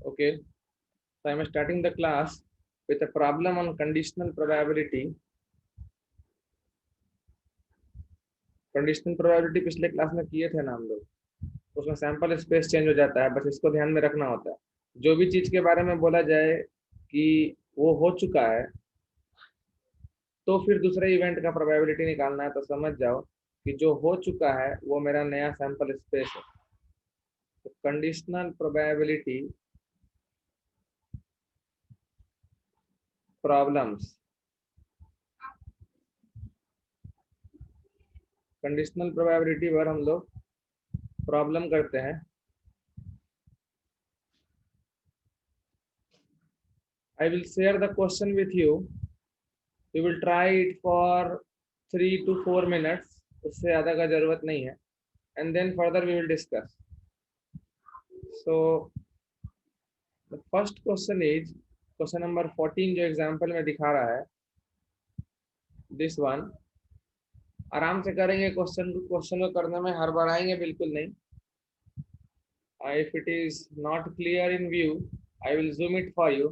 Okay, so I'm starting the class with a problem on conditional probability. Conditional probability पिछले class में किए थे ना हम लोग, उसमें सैंपल स्पेस चेंज हो जाता है, बस इसको ध्यान में रखना होता है। जो भी चीज के बारे में बोला जाए कि वो हो चुका है, तो फिर दूसरे इवेंट का प्रोबेबिलिटी निकालना है, तो समझ जाओ कि जो हो चुका है वो मेरा नया सैंपल स्पेस है। तो conditional probability problems, conditional probability पर हम लोग प्रॉब्लम करते हैं। I will share the question with you. We will try it for 3 to 4 minutes. उससे ज़्यादा का जरूरत नहीं है. And then further we will discuss. So the first question is question number 14 जो example में दिखा रहा है. This one. आराम से करेंगे क्वेश्चन को करने में हड़बड़ाएंगे बिल्कुल नहीं. If it is not clear in view, I will zoom it for you.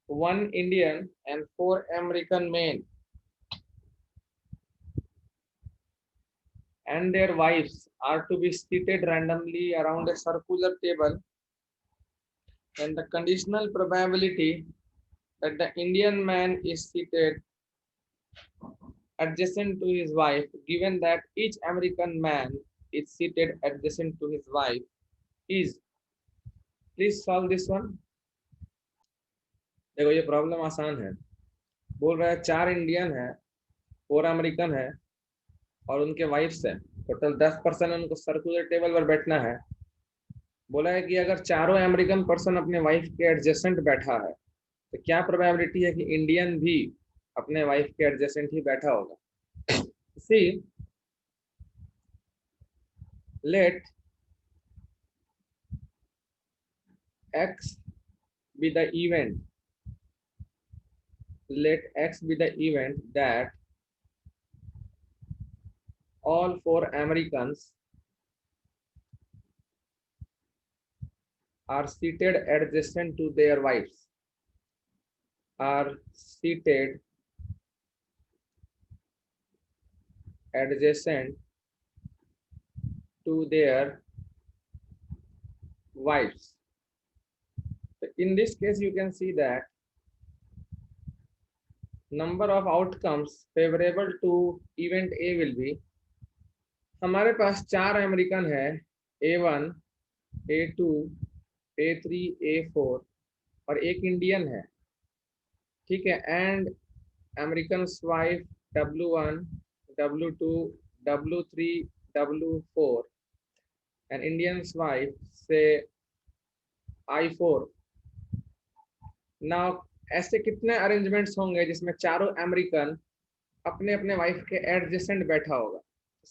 One Indian and 4 American men and their wives are to be seated randomly around a circular table, and the conditional probability that the Indian man is seated adjacent to his wife, given that each American man is seated adjacent to his wife, is. Please solve this one. देखो ये problem आसान है. बोल रहा है 4 Indian है, 4 American है और उनके वाइफ्स है. टोटल 10 पर्सन उनको सर्कुलर टेबल पर बैठना है. बोला है कि अगर चारों अमेरिकन पर्सन अपने वाइफ के एडजेसेंट बैठा है, तो क्या प्रोबेबिलिटी है कि इंडियन भी अपने वाइफ के एडजेसेंट ही बैठा होगा. सी, late x be the event, let x be the event that all 4 Americans are seated adjacent to their wives, are seated adjacent to their wives. So in this case you can see that number of outcomes favorable to event A will be, हमारे पास 4 American है, A1, A2, A3, A4 और एक Indian है. ठीक है. And American wife W1, W2, W3, W4 and Indian wife से I4. Now ऐसे कितने अरेंजमेंट्स होंगे जिसमें चारों अमेरिकन अपने अपने वाइफ के एडजेसेंट बैठा होगा.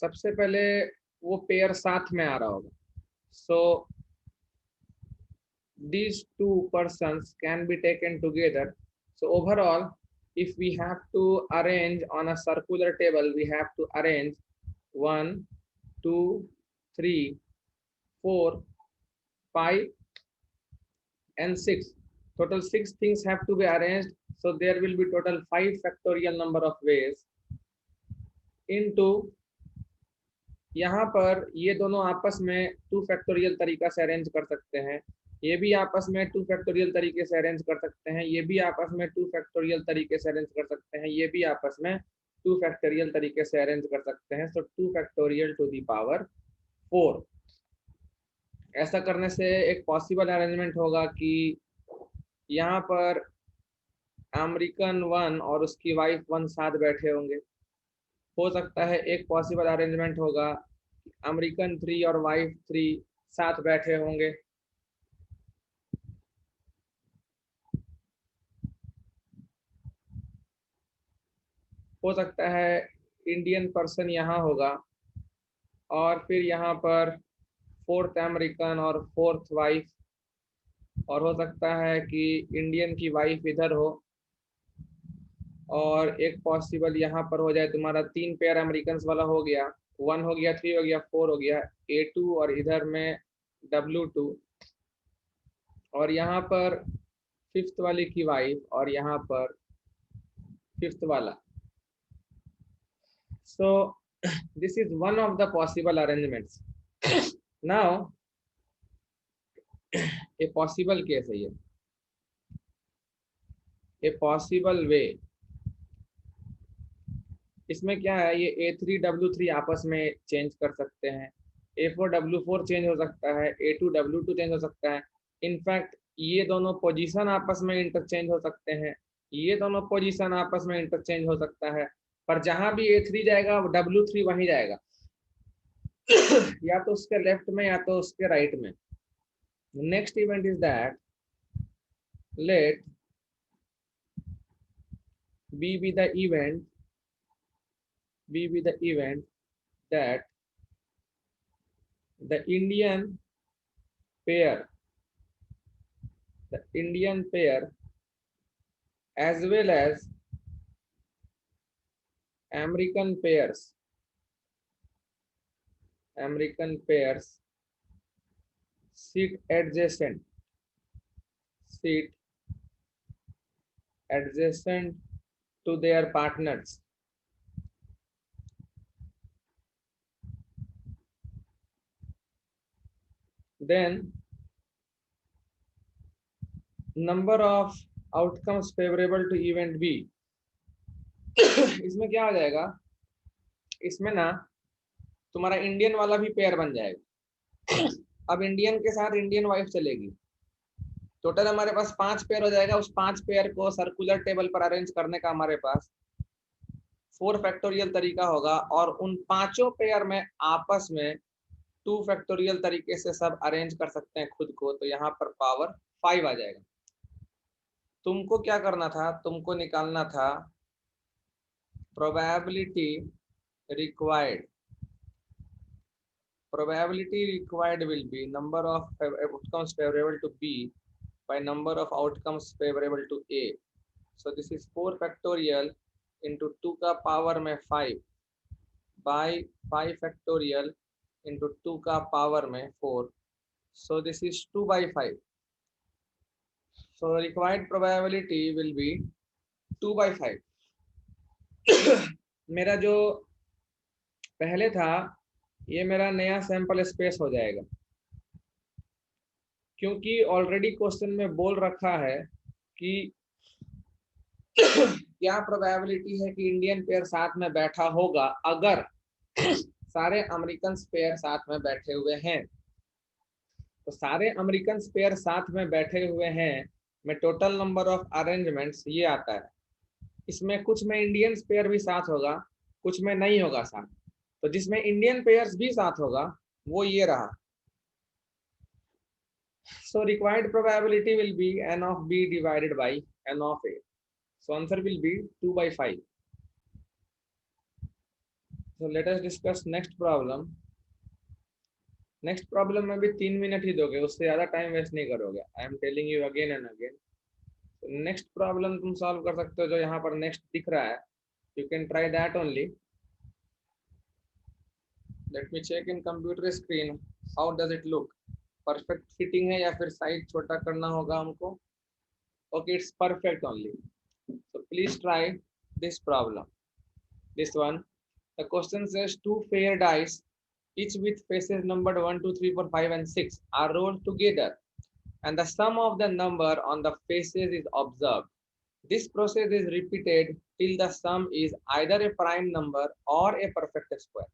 सबसे पहले वो पेयर साथ में आ रहा होगा. सो these two persons can be taken together. So overall, if we have to arrange on a circular table, we have to arrange 1, 2, 3, 4, 5 and 6. Total 6 things have to be arranged. So there will be total 5 factorial number of ways into, यहाँ पर ये दोनों आपस में 2 factorial तरीका से arrange कर सकते हैं. ये भी आपस में 2 फैक्टोरियल तरीके से अरेंज कर सकते हैं. ये भी आपस में 2 फैक्टोरियल तरीके से अरेंज कर सकते हैं. ये भी आपस में 2 फैक्टोरियल तरीके से अरेंज कर सकते हैं. सो 2 फैक्टोरियल टू द पावर 4. ऐसा करने से एक पॉसिबल अरेंजमेंट होगा कि यहाँ पर अमेरिकन 1 और उसकी वाइफ 1 साथ बैठे होंगे. हो सकता है एक पॉसिबल अरेंजमेंट होगा अमेरिकन 3 और वाइफ 3 साथ बैठे होंगे. हो सकता है इंडियन पर्सन यहाँ होगा और फिर यहाँ पर 4th अमेरिकन और 4th वाइफ, और हो सकता है कि इंडियन की वाइफ इधर हो और एक पॉसिबल यहाँ पर हो जाए. तुम्हारा 3 पेयर अमेरिकन वाला हो गया, 1 हो गया, 3 हो गया, 4 हो गया, A2 और इधर में W2. और यहाँ पर फिफ्थ वाले की वाइफ और यहाँ पर फिफ्थ वाला. So this is one of the possible arrangements. Now a possible case है ये, a possible way. इसमें क्या है, ये A3W3 आपस में चेंज कर सकते हैं, A4W4 चेंज हो सकता है, A2W2 चेंज हो सकता है. इनफैक्ट ये दोनों पोजीशन आपस में इंटरचेंज हो सकते हैं, ये दोनों पोजीशन आपस में इंटरचेंज हो सकता है, पर जहां भी A3 जाएगा W3 वहीं जाएगा. या तो उसके लेफ्ट में या तो उसके राइट में. Next event is that let B be the event that the Indian pair as well as American pairs sit adjacent to their partners. Then number of outcomes favorable to event B. इसमें क्या हो जाएगा, इसमें ना तुम्हारा Indian वाला भी pair बन जाएगा. अब इंडियन के साथ इंडियन वाइफ चलेगी, टोटल हमारे पास 5 पेयर हो जाएगा. उस 5 पेयर को सर्कुलर टेबल पर अरेंज करने का हमारे पास 4 फैक्टोरियल तरीका होगा, और उन पांचों पेयर में आपस में 2 फैक्टोरियल तरीके से सब अरेंज कर सकते हैं खुद को. तो यहाँ पर पावर 5 आ जाएगा. तुमको क्या करना था, तुमको निकालना था probability required will be number of outcomes favorable to B by number of outcomes favorable to A. So this is 4 factorial into 2 का पावर में 5 by 5 factorial into 2 का पावर में 4. So this is 2 by 5. So required probability will be 2 by 5. मेरा जो पहले था ये मेरा नया सैंपल स्पेस हो जाएगा, क्योंकि ऑलरेडी क्वेश्चन में बोल रखा है कि क्या प्रोबेबिलिटी है कि इंडियन पेयर साथ में बैठा होगा अगर सारे अमेरिकन पेयर साथ में बैठे हुए हैं. तो सारे अमेरिकन पेयर साथ में बैठे हुए हैं में टोटल नंबर ऑफ अरेंजमेंट्स ये आता है. इसमें कुछ में इंडियन पेयर भी साथ होगा, कुछ में नहीं होगा साथ. तो जिसमें इंडियन पेयर्स भी साथ होगा वो ये रहा. So required probability will be n of B divided by n of A. So answer will be 2 by 5. So let us discuss next problem. Next problem में भी 3 मिनट ही दोगे, उससे ज्यादा टाइम वेस्ट नहीं करोगे. I am telling you again and again. Next problem तुम solve कर सकते हो जो यहाँ पर नेक्स्ट दिख रहा है. You can try that only. Let me check in computer screen how does it look. Perfect fitting है या फिर साइज छोटा करना होगा हमको. Okay, it's perfect only. So please try this problem. This one, the question says 2 fair dice each with faces numbered 1 2 3 4 5 and 6 are rolled together and the sum of the number on the faces is observed. This process is repeated till the sum is either a prime number or a perfect square.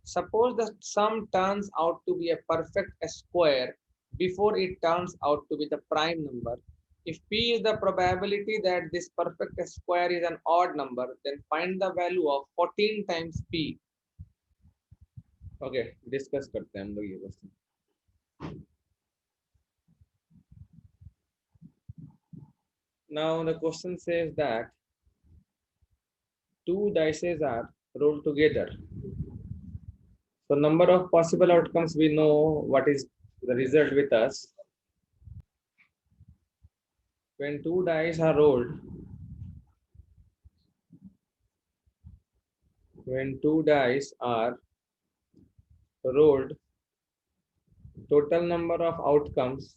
Suppose the sum turns out to be a perfect square before it turns out to be the prime number. If P is the probability that this perfect square is an odd number, then find the value of 14 times P. Okay, discuss करते हैं हम लोग ये question. Now the question says that 2 dices are rolled together. So number of possible outcomes, we know what is the result with us. When 2 dice are rolled, total number of outcomes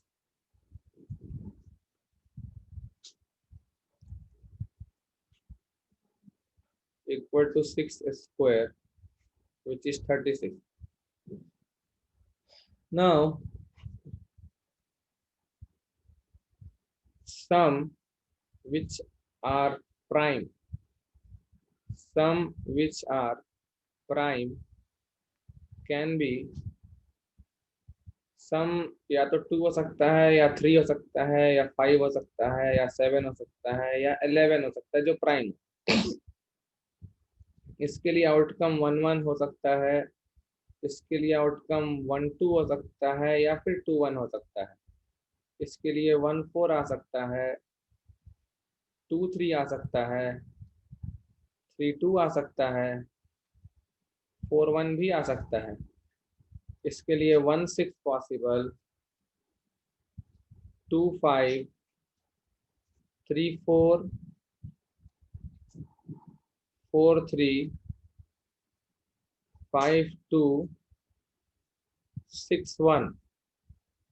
equal to 6 square, which is 36. Now sum which are prime, sum which are prime can be सम या तो 2 हो सकता है, या 3 हो सकता है, या 5 हो सकता है, या 7 हो सकता है, या 11 हो सकता है, जो प्राइम। इसके लिए आउटकम 1 1 हो सकता है, इसके लिए आउटकम 1 2 हो सकता है, या फिर 2 1 हो सकता है। इसके लिए 1 4 आ सकता है, 2 3 आ सकता है, 3 2 आ सकता है, 4 1 भी आ सकता है। इसके लिए 1 6 पॉसिबल, 2 5, 3 4, 4 3, 5 2, 6 1,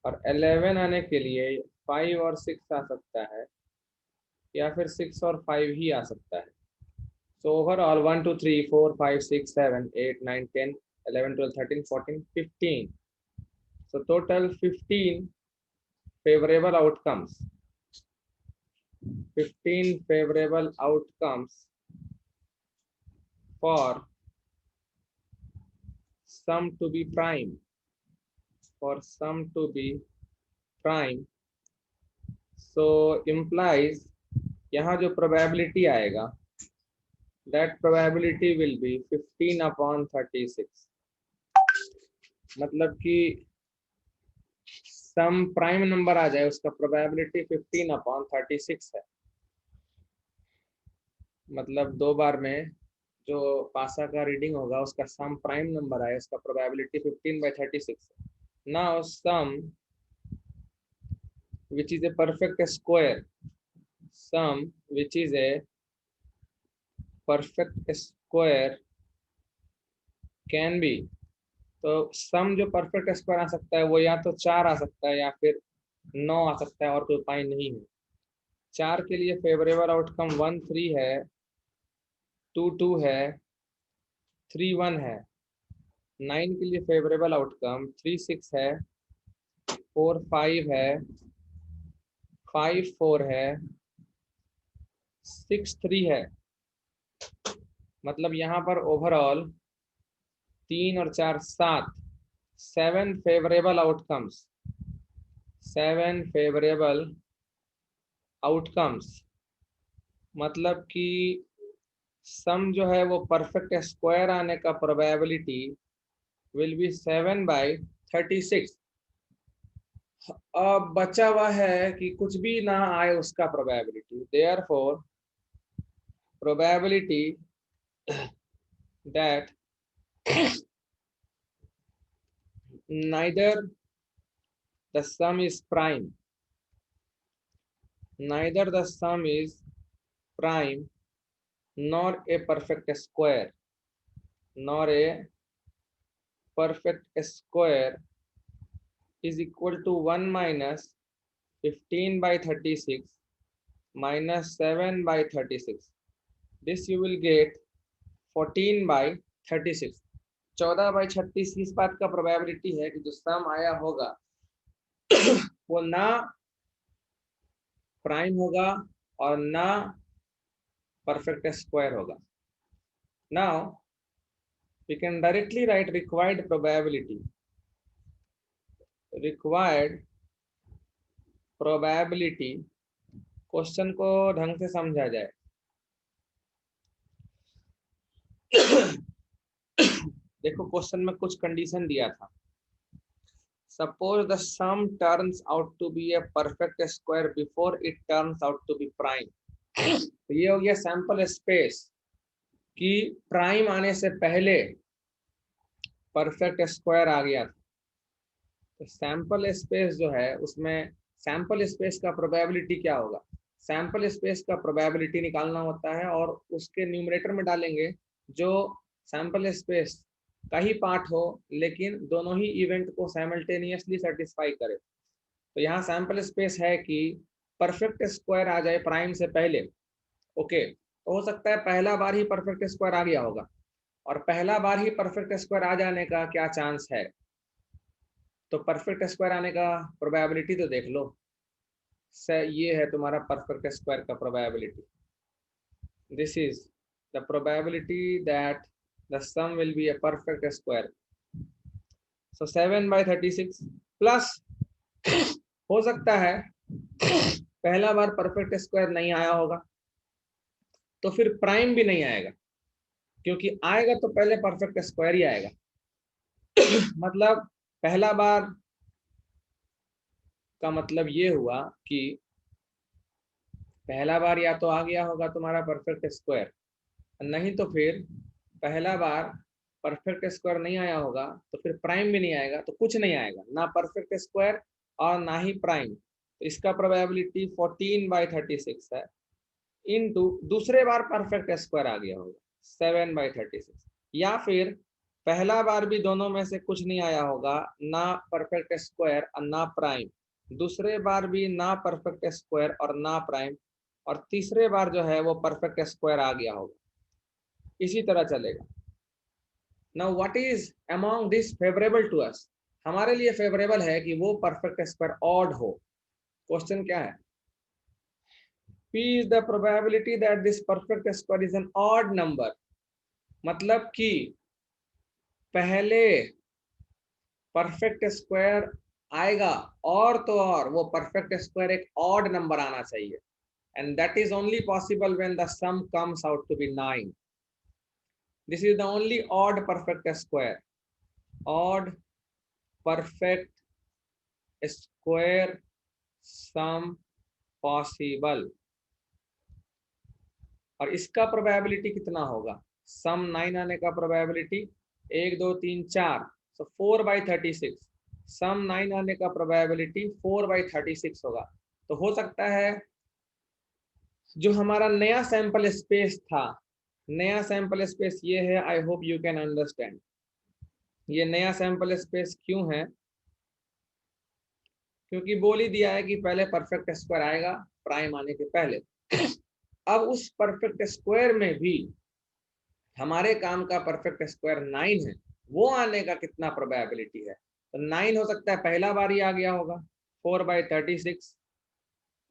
और 11 आने के लिए 5 और 6 आ सकता है, या फिर 6 और 5 ही आ सकता है। So overall 1 2 3 4 5 6 7 8 9 10 11 12 13 14 15. So total 15 favorable outcomes. 15 favorable outcomes for sum to be prime. For sum to be prime. So implies यहाँ जो probability आएगा, that probability will be 15 upon 36. मतलब कि सम प्राइम नंबर आ जाए उसका प्रोबेबिलिटी 15 अपॉन 36 है। मतलब 2 बार में जो पासा का रीडिंग होगा उसका सम प्राइम नंबर आए, उसका प्रोबेबिलिटी 15/36 है। Now sum which is a perfect square, sum which is a perfect square can be, तो सम जो परफेक्ट स्क्वायर आ सकता है वो या तो 4 आ सकता है या फिर 9 आ सकता है, और कोई उपाय नहीं है। 4 के लिए फेवरेबल आउटकम 1 3 है, 2 2 है, 3 1 है। 9 के लिए फेवरेबल आउटकम 3 6 है, 4 5 है, 5 4 है, 6 3 है। मतलब यहाँ पर ओवरऑल 3 और 4 7, 7 फेवरेबल आउटकम्स, 7 फेवरेबल आउटकम्स। मतलब कि सम जो है वो परफेक्ट स्क्वायर आने का प्रोबेबिलिटी विल बी 7/36। अब बचा हुआ है कि कुछ भी ना आए उसका probability, therefore probability that neither the sum is prime, neither the sum is prime nor a perfect square, nor a perfect square is equal to 1 minus 15/36 minus 7/36. This you will get 14/36। 14/36 इस बात का probability है कि जो सम आया होगा वो ना प्राइम होगा और ना परफेक्ट स्क्वायर होगा। Now we can directly write required probability, required probability. Question को ढंग से समझा जाए। देखो क्वेश्चन में कुछ कंडीशन दिया था। Suppose the sum turns out to be a perfect square before it turns out to be prime. तो ये हो गया सैंपल स्पेस कि प्राइम आने से पहले परफेक्ट स्क्वायर आ गया था। तो सैंपल स्पेस जो है उसमें सैंपल स्पेस का प्रोबेबिलिटी क्या होगा? सैंपल स्पेस का प्रोबेबिलिटी निकालना होता है और उसके न्यूमरेटर में डालेंगे जो सैंपल स्पेस का ही पार्ट हो लेकिन दोनों ही इवेंट को साइमल्टेनियसली सेटिस्फाई करे। तो यहाँ सैंपल स्पेस है कि परफेक्ट स्क्वायर आ जाए प्राइम से पहले। ओके, तो हो सकता है पहला बार ही परफेक्ट स्क्वायर आ गया होगा, और पहला बार ही परफेक्ट स्क्वायर आ जाने का क्या चांस है, तो परफेक्ट स्क्वायर आने का प्रोबेबिलिटी तो देख लो। ये है तुम्हारा परफेक्ट स्क्वायर का probability. This is the probability that the sum will be a perfect square. So 7/36 plus हो सकता है पहला बार परफेक्ट स्क्वायर नहीं आया होगा, तो फिर प्राइम भी नहीं आएगा, क्योंकि आएगा तो पहले परफेक्ट स्क्वायर ही आएगा। मतलब पहला बार का मतलब ये हुआ कि पहला बार या तो आ गया होगा तुम्हारा परफेक्ट स्क्वायर, नहीं तो फिर पहला बार परफेक्ट स्क्वायर नहीं आया होगा, तो फिर प्राइम भी नहीं आएगा, तो कुछ नहीं आएगा, ना परफेक्ट स्क्वायर और ना ही प्राइम। तो इसका प्रोबेबिलिटी 14/36 है, इनटू दूसरे बार परफेक्ट स्क्वायर आ गया होगा 7/36, या फिर पहला बार भी दोनों में से कुछ नहीं आया होगा, ना परफेक्ट स्क्वायर और ना प्राइम, दूसरे बार भी ना परफेक्ट स्क्वायर और ना प्राइम, और तीसरे बार जो है वो परफेक्ट स्क्वायर आ गया होगा। इसी तरह चलेगा। Now what is among this favourable to us, हमारे लिए फेवरेबल है कि वो परफेक्ट स्क्वायर ऑड हो। क्वेश्चन क्या है, P is the probability that this perfect square is an odd number, मतलब कि पहले परफेक्ट स्क्वायर आएगा और तो और वो परफेक्ट स्क्वायर एक ऑड नंबर आना चाहिए, and that is only possible when the sum comes out to be 9. This is the only odd perfect square, odd perfect square sum possible। और इसका प्रोबेबिलिटी कितना होगा, सम 9 आने का प्रोबेबिलिटी 1 2 3 4, सो 4/36, सम 9 आने का प्रोबेबिलिटी 4/36 होगा। तो हो सकता है जो हमारा नया सैंपल स्पेस था, नया सैंपल स्पेस ये है, I hope you can understand. ये नया सैंपल स्पेस क्यों है, क्योंकि बोल ही दिया है कि पहले परफेक्ट स्क्वायर आएगा प्राइम आने के पहले। अब उस परफेक्ट स्क्वायर में भी हमारे काम का परफेक्ट स्क्वायर 9 है, वो आने का कितना प्रोबेबिलिटी है, तो 9 हो सकता है पहला बार ही आ गया होगा 4/36,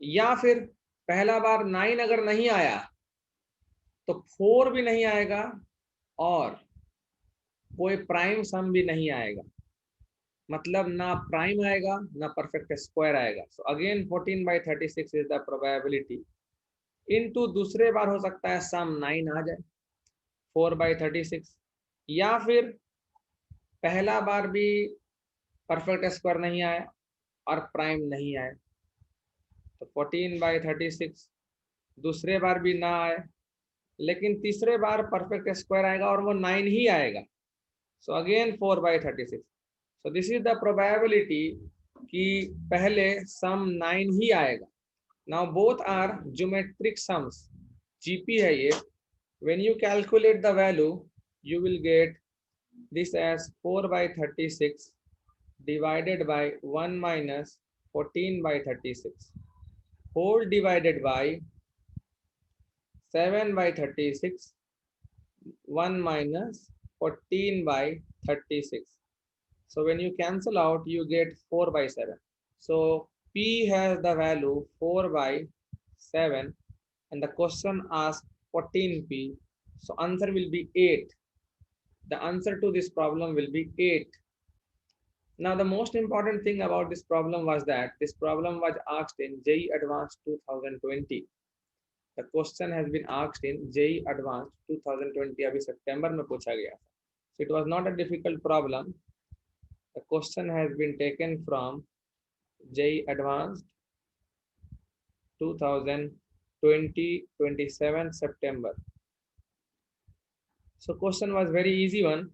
या फिर पहला बार 9 अगर नहीं आया तो 4 भी नहीं आएगा और कोई प्राइम सम भी नहीं आएगा, मतलब ना प्राइम आएगा ना परफेक्ट स्क्वायर आएगा। So again 14/36 is the probability, into दूसरे बार हो सकता है सम 9 आ जाए 4/36, या फिर पहला बार भी परफेक्ट स्क्वायर नहीं आया और प्राइम नहीं आए, तो 14/36 दूसरे बार भी ना आए, लेकिन तीसरे बार परफेक्ट स्क्वायर आएगा और वो 9 ही आएगा, so again 4/36। So this is the probability कि पहले सम 9 ही आएगा। Now both are geometric sums, GP है ये। When you calculate the value you will get this as 4/36 divided by 1 minus 14/36 whole divided by 7/36 1 minus 14/36. So when you cancel out you get 4/7. So P has the value 4/7 and the question asks 14P, so answer will be 8. The answer to this problem will be 8. Now, the most important thing about this problem was that this problem was asked in JEE Advanced 2020. The question has been asked in JEE Advanced 2020. अभी सितंबर में पूछा गया था. So it was not a difficult problem. The question has been taken from JEE Advanced 2020 27 September. So question was very easy one.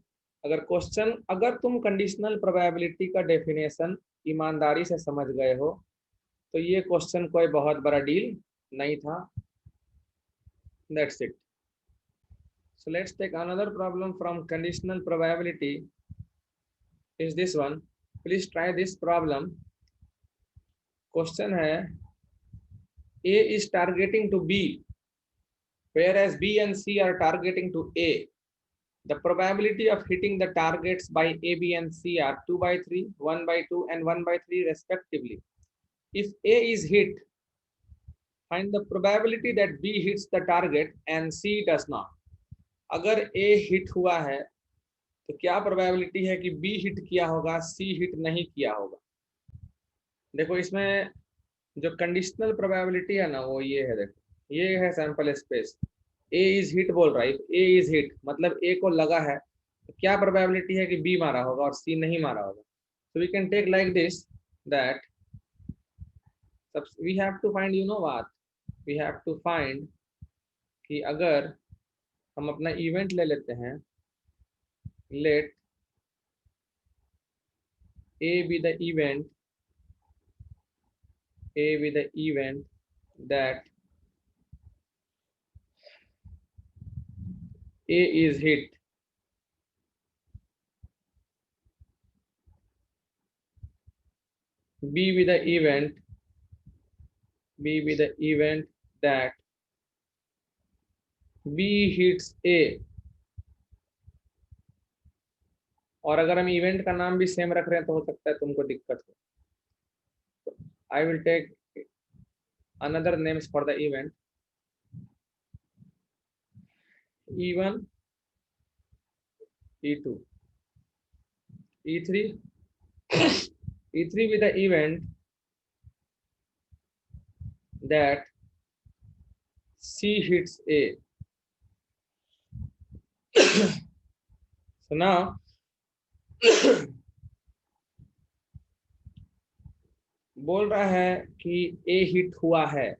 अगर तुम conditional probability का definition ईमानदारी से समझ गए हो तो ये क्वेश्चन कोई बहुत बड़ा डील नहीं था। That's it. So let's take another problem from conditional probability. Is this one? Please try this problem. Question है A is targeting to B whereas B and C are targeting to A. The probability of hitting the targets by A, B, and C are 2 by 3, 1 by 2, and 1 by 3 respectively. If A is hit, find the probability that B hits the target and C does not. अगर A hit हुआ है तो क्या probability है कि B hit किया होगा, C hit नहीं किया होगा? देखो इसमें जो कंडीशनल प्रोबेबिलिटी है ना वो ये है, देखो ये है sample space, A is hit बोल रहा है, A इज हिट मतलब A को लगा है, तो क्या प्रोबेबिलिटी है कि B मारा होगा और C नहीं मारा होगा? So we can take like this, that we have to find, you know what, we have to find कि अगर हम अपना इवेंट ले लेते हैं, let A be the event, A be the event that A is hit, B be the event, B be the event that B hits A. और अगर हम इवेंट का नाम भी सेम रख रहे हैं तो हो सकता है तुमको दिक्कत हो। I will take another names for the event, E1, E2, E3, E3 with the event that C hits A. So now बोल रहा है कि A हिट हुआ है,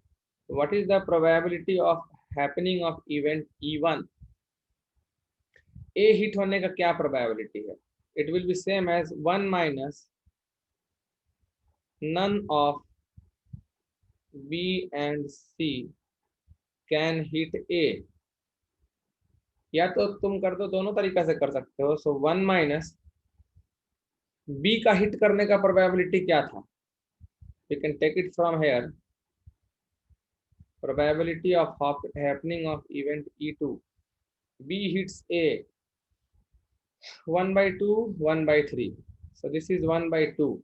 what is the probability of happening of event E1? A hit होने का क्या probability है? It will be same as 1 minus none of B and C can hit A. या तो तुम कर दो, दोनों तरीका से कर सकते हो। सो 1 माइनस B का हिट करने का प्रोबेबिलिटी क्या था? You can take it from here. Probability of happening of event E2. B hits A 1 by 2, 1 by 3. So this is 1 by 2.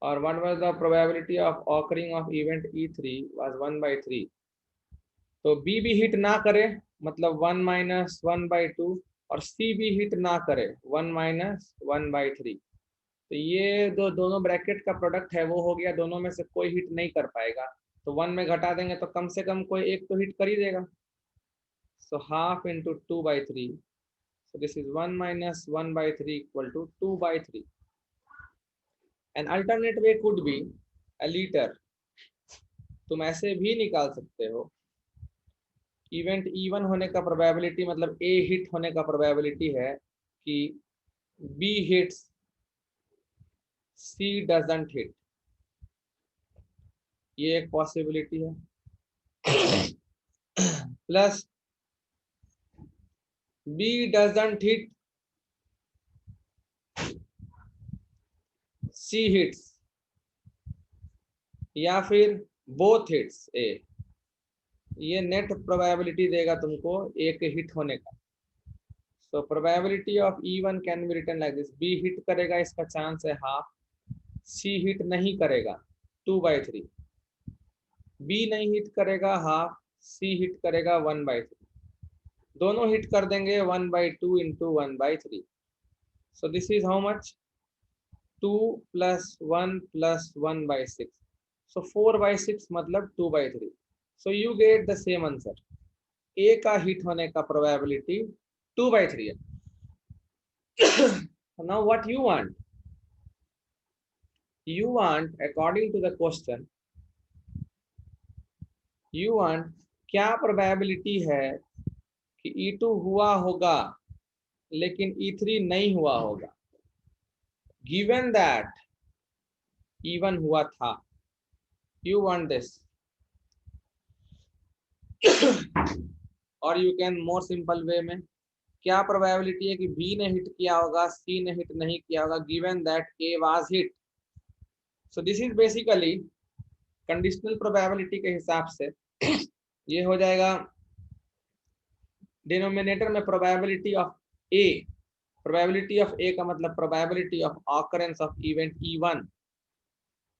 Or what was the probability of occurring of event E3 was 1 by 3. तो B भी hit ना करे मतलब 1 minus 1 by 2, और C भी hit ना करे 1 minus 1 by 3. तो ये दोनों ब्रैकेट का प्रोडक्ट है वो हो गया, दोनों में से कोई हिट नहीं कर पाएगा, तो 1 में घटा देंगे तो कम से कम कोई एक तो हिट कर ही देगा। So half into 2 by 3, so this is 1 minus 1 by 3 equal to 2 by 3. An alternate way could be a liter. तुम ऐसे भी निकाल सकते हो, इवेंट E1 होने का प्रोबेबिलिटी मतलब A हिट होने का प्रोबेबिलिटी है कि B hits C doesn't hit, ये एक पॉसिबिलिटी है, plus B doesn't hit C hits, या फिर बोथ हिट्स A। ये नेट प्रोबेबिलिटी देगा तुमको एक हिट होने का। So probability of E1 can be written like this, B hit करेगा इसका चांस है हाफ, C हिट नहीं करेगा 2 by 3, B नहीं हिट करेगा हाफ, C हिट करेगा 1 by 3, दोनों हिट कर देंगे 1 by 2 into 1 by 3. So this is how much? 2 plus 1 plus 1 by 6. So 4 by 6 मतलब 2 by 3. So you get the same answer. A का हिट होने का probability 2 by 3 है। Now what you want? You want, according to the question, you want क्या probability है कि E2 हुआ होगा लेकिन E3 नहीं हुआ होगा, given that E1 हुआ था। You want this. और you can more simple way में, क्या प्रोबेबिलिटी है कि B ने हिट किया होगा, C ने हिट नहीं किया होगा, given that A was hit. So this is basically conditional probability के हिसाब से ये हो जाएगा डिनोमिनेटर में probability of A, probability of A का मतलब probability of occurrence of event E1,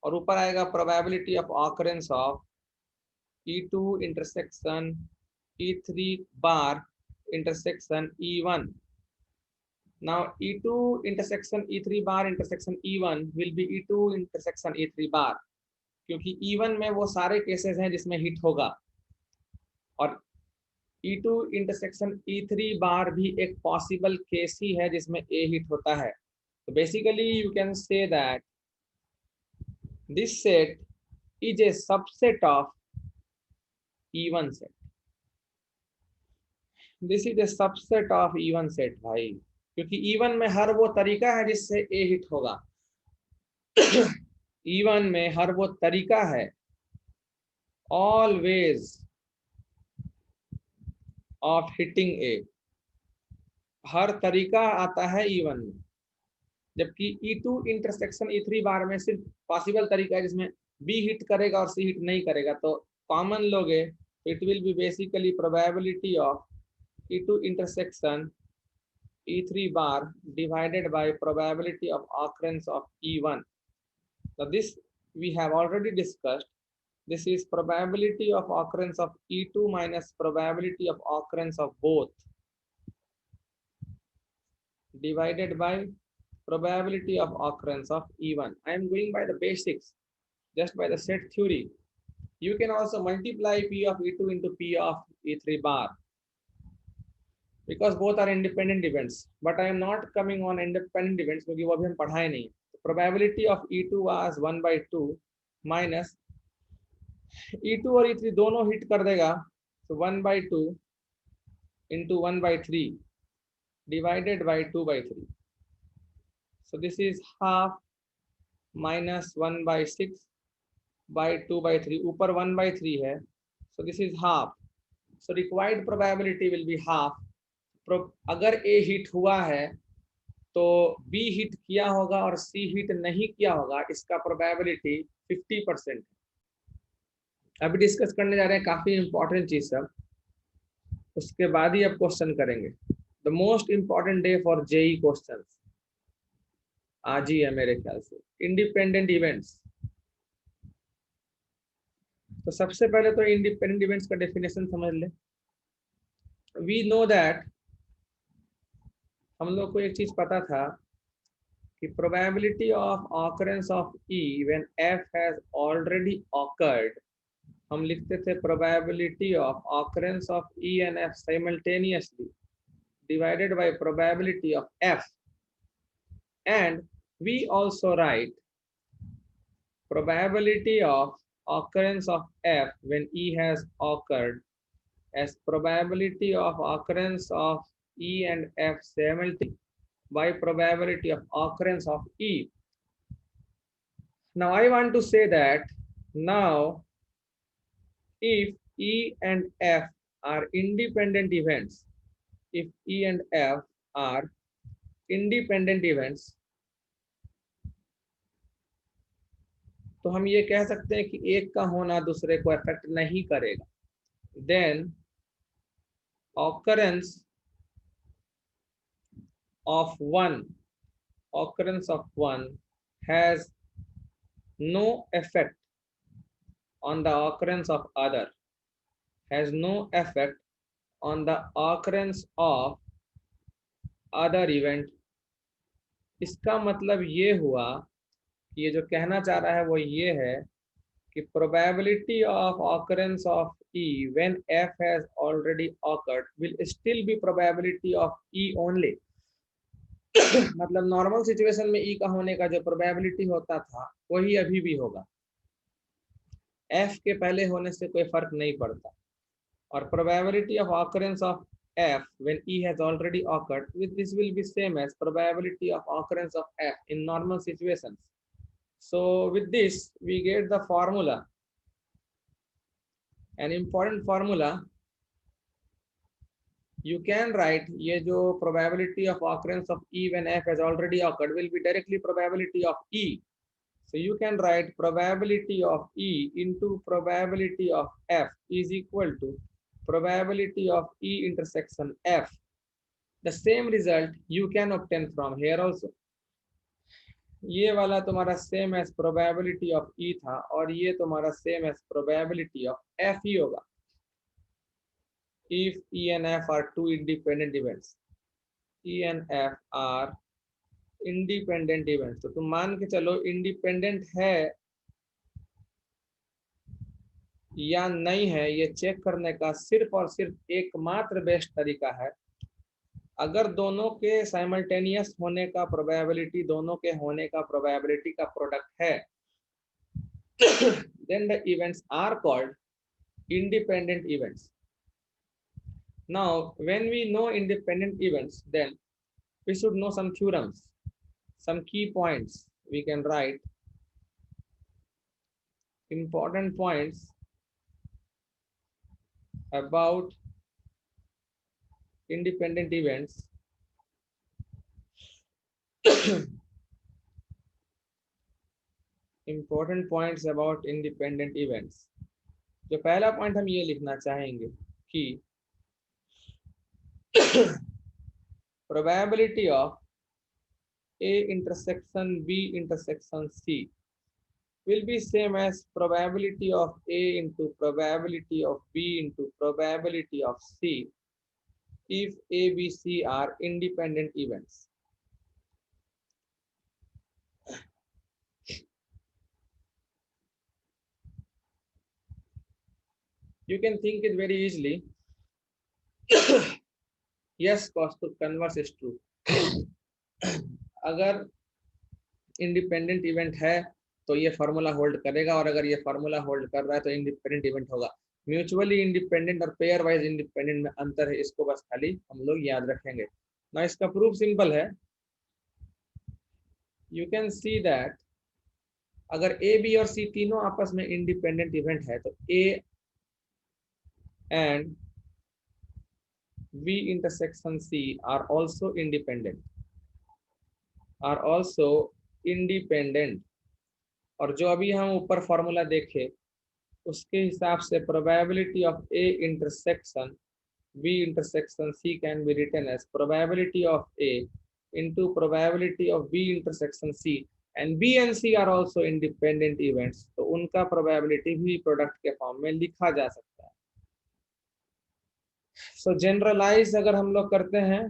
और ऊपर आएगा probability of occurrence of E2 intersection E3 bar intersection E1. Now E2 intersection E3 bar intersection E1 will be E2 intersection E3 bar, क्योंकि E1 में वो सारे cases हैं जिसमें hit होगा, और E2 इंटरसेक्शन E3 बार भी एक पॉसिबल केस ही है जिसमें A हिट होता है. तो basically you can say that this set is a subset of E1 set. This is a subset of E1 set भाई, क्योंकि E1 में हर वो तरीका है जिससे A हिट होगा. E1 में हर वो तरीका है, ऑलवेज ऑफ हिटिंग A, हर तरीका आता है E1 में, जबकि E2 इंटरसेक्शन E3 बार में सिर्फ पॉसिबल तरीका है जिसमें B हिट करेगा और C हिट नहीं करेगा. तो कॉमन लोगे तो it will be basically probability of E2 intersection E3 bar divided by probability of occurrence of E1. Now this we have already discussed. This is probability of occurrence of E2 minus probability of occurrence of both divided by probability of occurrence of E1. I am going by the basics, just by the set theory. You can also multiply P of E2 into P of E3 bar, because both are independent events, but I am not coming on independent events क्योंकि वो अभी हम पढ़ाए नहीं. Probability of E2 was 1/2 minus E2 और E3 दोनों hit कर देगा, so 1/2 into 1/3 divided by 2/3. So this is half minus 1/6 by 2/3. ऊपर 1/3 है, so this is half. So required probability will be half. अगर A हिट हुआ है तो B हिट किया होगा और C हिट नहीं किया होगा, इसका प्रोबेबिलिटी 50%. अभी डिस्कस करने जा रहे हैं काफी इंपॉर्टेंट चीज सब, उसके बाद ही अब क्वेश्चन करेंगे. The most important day for JEE question आज ही है मेरे ख्याल से. Independent events. तो सबसे पहले तो इंडिपेंडेंट इवेंट्स का डेफिनेशन समझ ले. वी नो दैट, हम लोग को एक चीज पता था कि probability of occurrence of E when F has already awkward, हम लिखते थे probability of occurrence of E and F simultaneously divided by probability of F, and we also write probability of occurrence of F when E has occurred as probability of occurrence of E and F simultaneously by probability of occurrence of E. Now I want to say that now if E and F are independent events, if E and F are independent events, तो हम ये कह सकते हैं कि एक का होना दूसरे को अफेक्ट नहीं करेगा. Then occurrence of one has no effect on the occurrence of other, has no effect on the occurrence of other event. इसका मतलब ये हुआ, ये जो कहना चाह रहा है वो ये है कि probability of occurrence of E when F has already occurred will still be probability of E only. मतलब नॉर्मल सिचुएशन में E का होने का जो प्रोबेबिलिटी होता था वही अभी भी होगा, F के पहले होने से कोई फर्क नहीं पड़ता. और probability of occurrence of F when E has already occurred, with this will be same as probability of occurrence of F in normal situations. So with this we get the formula, an important formula. You can write ये जो probability of occurrence of E when F has already occurred will be directly probability of E. So you can write probability of E into probability of F is equal to probability of E intersection F. The same result you can obtain from here also. ये वाला तुम्हारा same as probability of E था और ये तुम्हारा same as probability of F ही होगा if E and F are two independent events. E and F are independent events. तो तुम मान के चलो इंडिपेंडेंट है या नहीं है ये चेक करने का सिर्फ और सिर्फ एकमात्र बेस्ट तरीका है अगर दोनों के साइमल्टेनियस होने का प्रोबेबिलिटी दोनों के होने का प्रोबेबिलिटी का प्रोडक्ट है then the events are called independent events. Now when we know independent events, then we should know some theorems, some key points. We can write important points about independent events. Important points about independent events. जो पहला point हम ये लिखना चाहेंगे कि probability of A intersection B intersection C will be same as probability of A into probability of B into probability of C if A, B, C are independent events. You can think it very easily. Yes, converse is true. अगर independent event है तो ये formula hold करेगा और अगर ये formula hold कर रहा है तो इंडिपेंडेंट इवेंट होगा म्यूचुअली इंडिपेंडेंट और पेयर वाइज इंडिपेंडेंट में अंतर है इसको बस खाली हम लोग याद रखेंगे ना इसका प्रूफ सिंपल है यू कैन सी दैट अगर ए बी और सी तीनों आपस में इंडिपेंडेंट इवेंट है तो A and B intersection C are also independent और जो अभी हम ऊपर फॉर्मूला देखे उसके हिसाब से probability of A intersection B intersection C can be written as probability of A into probability of B intersection C and B and C are also independent events तो उनका probability भी प्रोडक्ट के form में लिखा जा सकता है so generalize अगर हम लोग करते हैं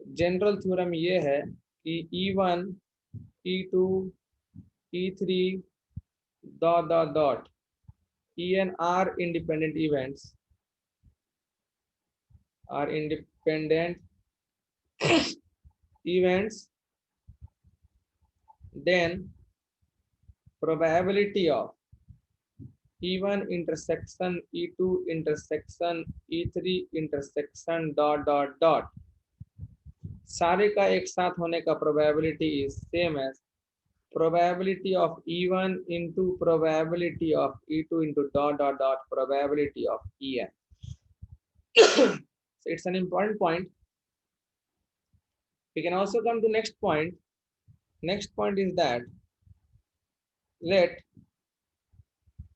जनरल थ्योरम ये है कि E1 E2 E3 dot En are independent events are independent events then probability of E1 intersection E2 intersection E3 intersection dot सारे का एक साथ होने का probability is same as probability of E1 into probability of E2 into dot probability of En. So it's an important point. We can also come to next point. Next point is that let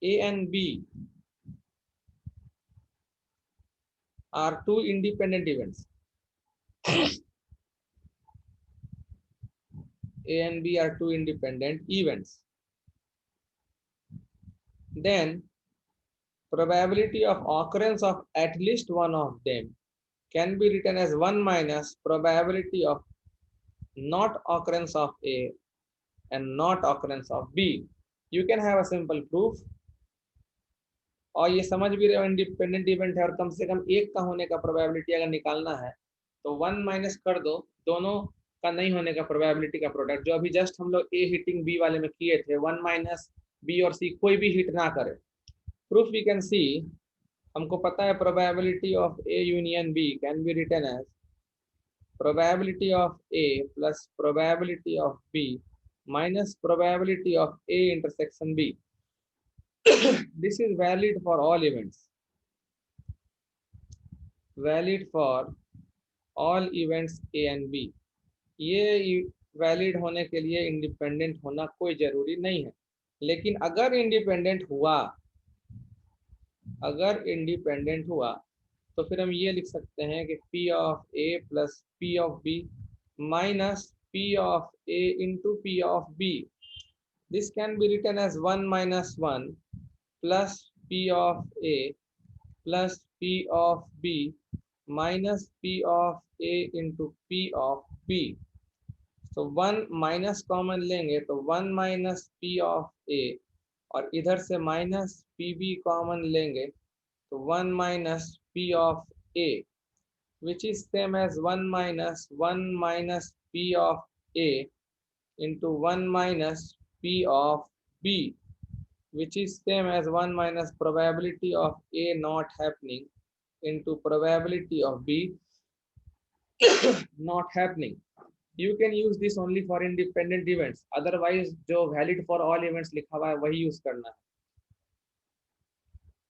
A and B are two independent events. A and B are two independent events. Then probability of occurrence of at least one of them can be written as 1 minus probability of not occurrence of A and not occurrence of B. You can have a simple proof. और ये समझ भी रहे हो independent event है और कम से कम एक का होने का प्रोबेबिलिटी अगर निकालना है तो 1 माइनस कर दो दोनों का नहीं होने का प्रोबेबिलिटी का प्रोडक्ट जो अभी जस्ट हम लोग ए हिटिंग बी वाले में किए थे 1 माइनस बी और सी कोई भी हिट ना करे प्रूफ वी कैन सी हमको पता है probability of A union B can be written as probability of A plus probability of B minus probability of A intersection B this is valid for all events, valid for all events A and B. ये valid होने के लिए independent होना कोई जरूरी नहीं है, लेकिन अगर इंडिपेंडेंट हुआ, अगर इंडिपेंडेंट हुआ तो फिर हम ये लिख सकते हैं कि P of A plus P of B minus P of A into P of B. This can be written as 1 minus 1 plus P of A plus P of B minus P of A into P of B. तो 1 minus common लेंगे तो 1 minus P of A, और इधर से minus PB common लेंगे तो 1 minus P of A, which is same as 1 minus P of A into 1 minus P of B, which is same as 1 minus probability of A not happening into probability of B not happening. You can use this only for independent events, otherwise जो valid for all events लिखा हुआ है वही use करना है.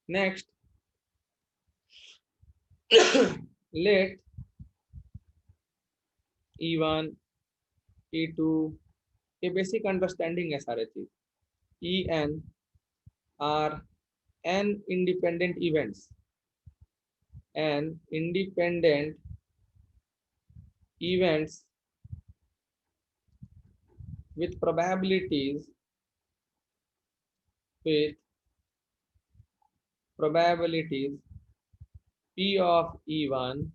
Next, let E1, E2, ये basic understanding है सारे चीज. En are n independent events, n independent events with probabilities P of E1,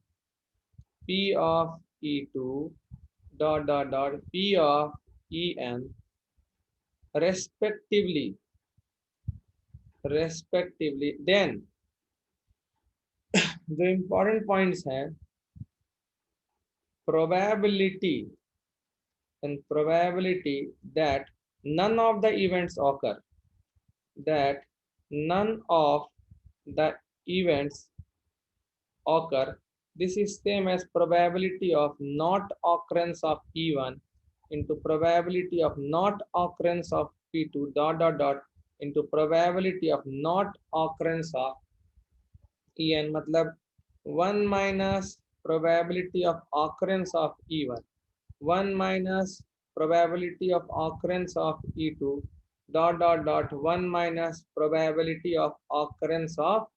P of E2, P of En respectively. Then the important points हैं probability that none of the events occur, this is same as probability of not occurrence of E1 into probability of not occurrence of P2 into probability of not occurrence of En. मतलब 1 minus probability of occurrence of E1, 1 minus probability of occurrence of E2 1 minus probability of occurrence of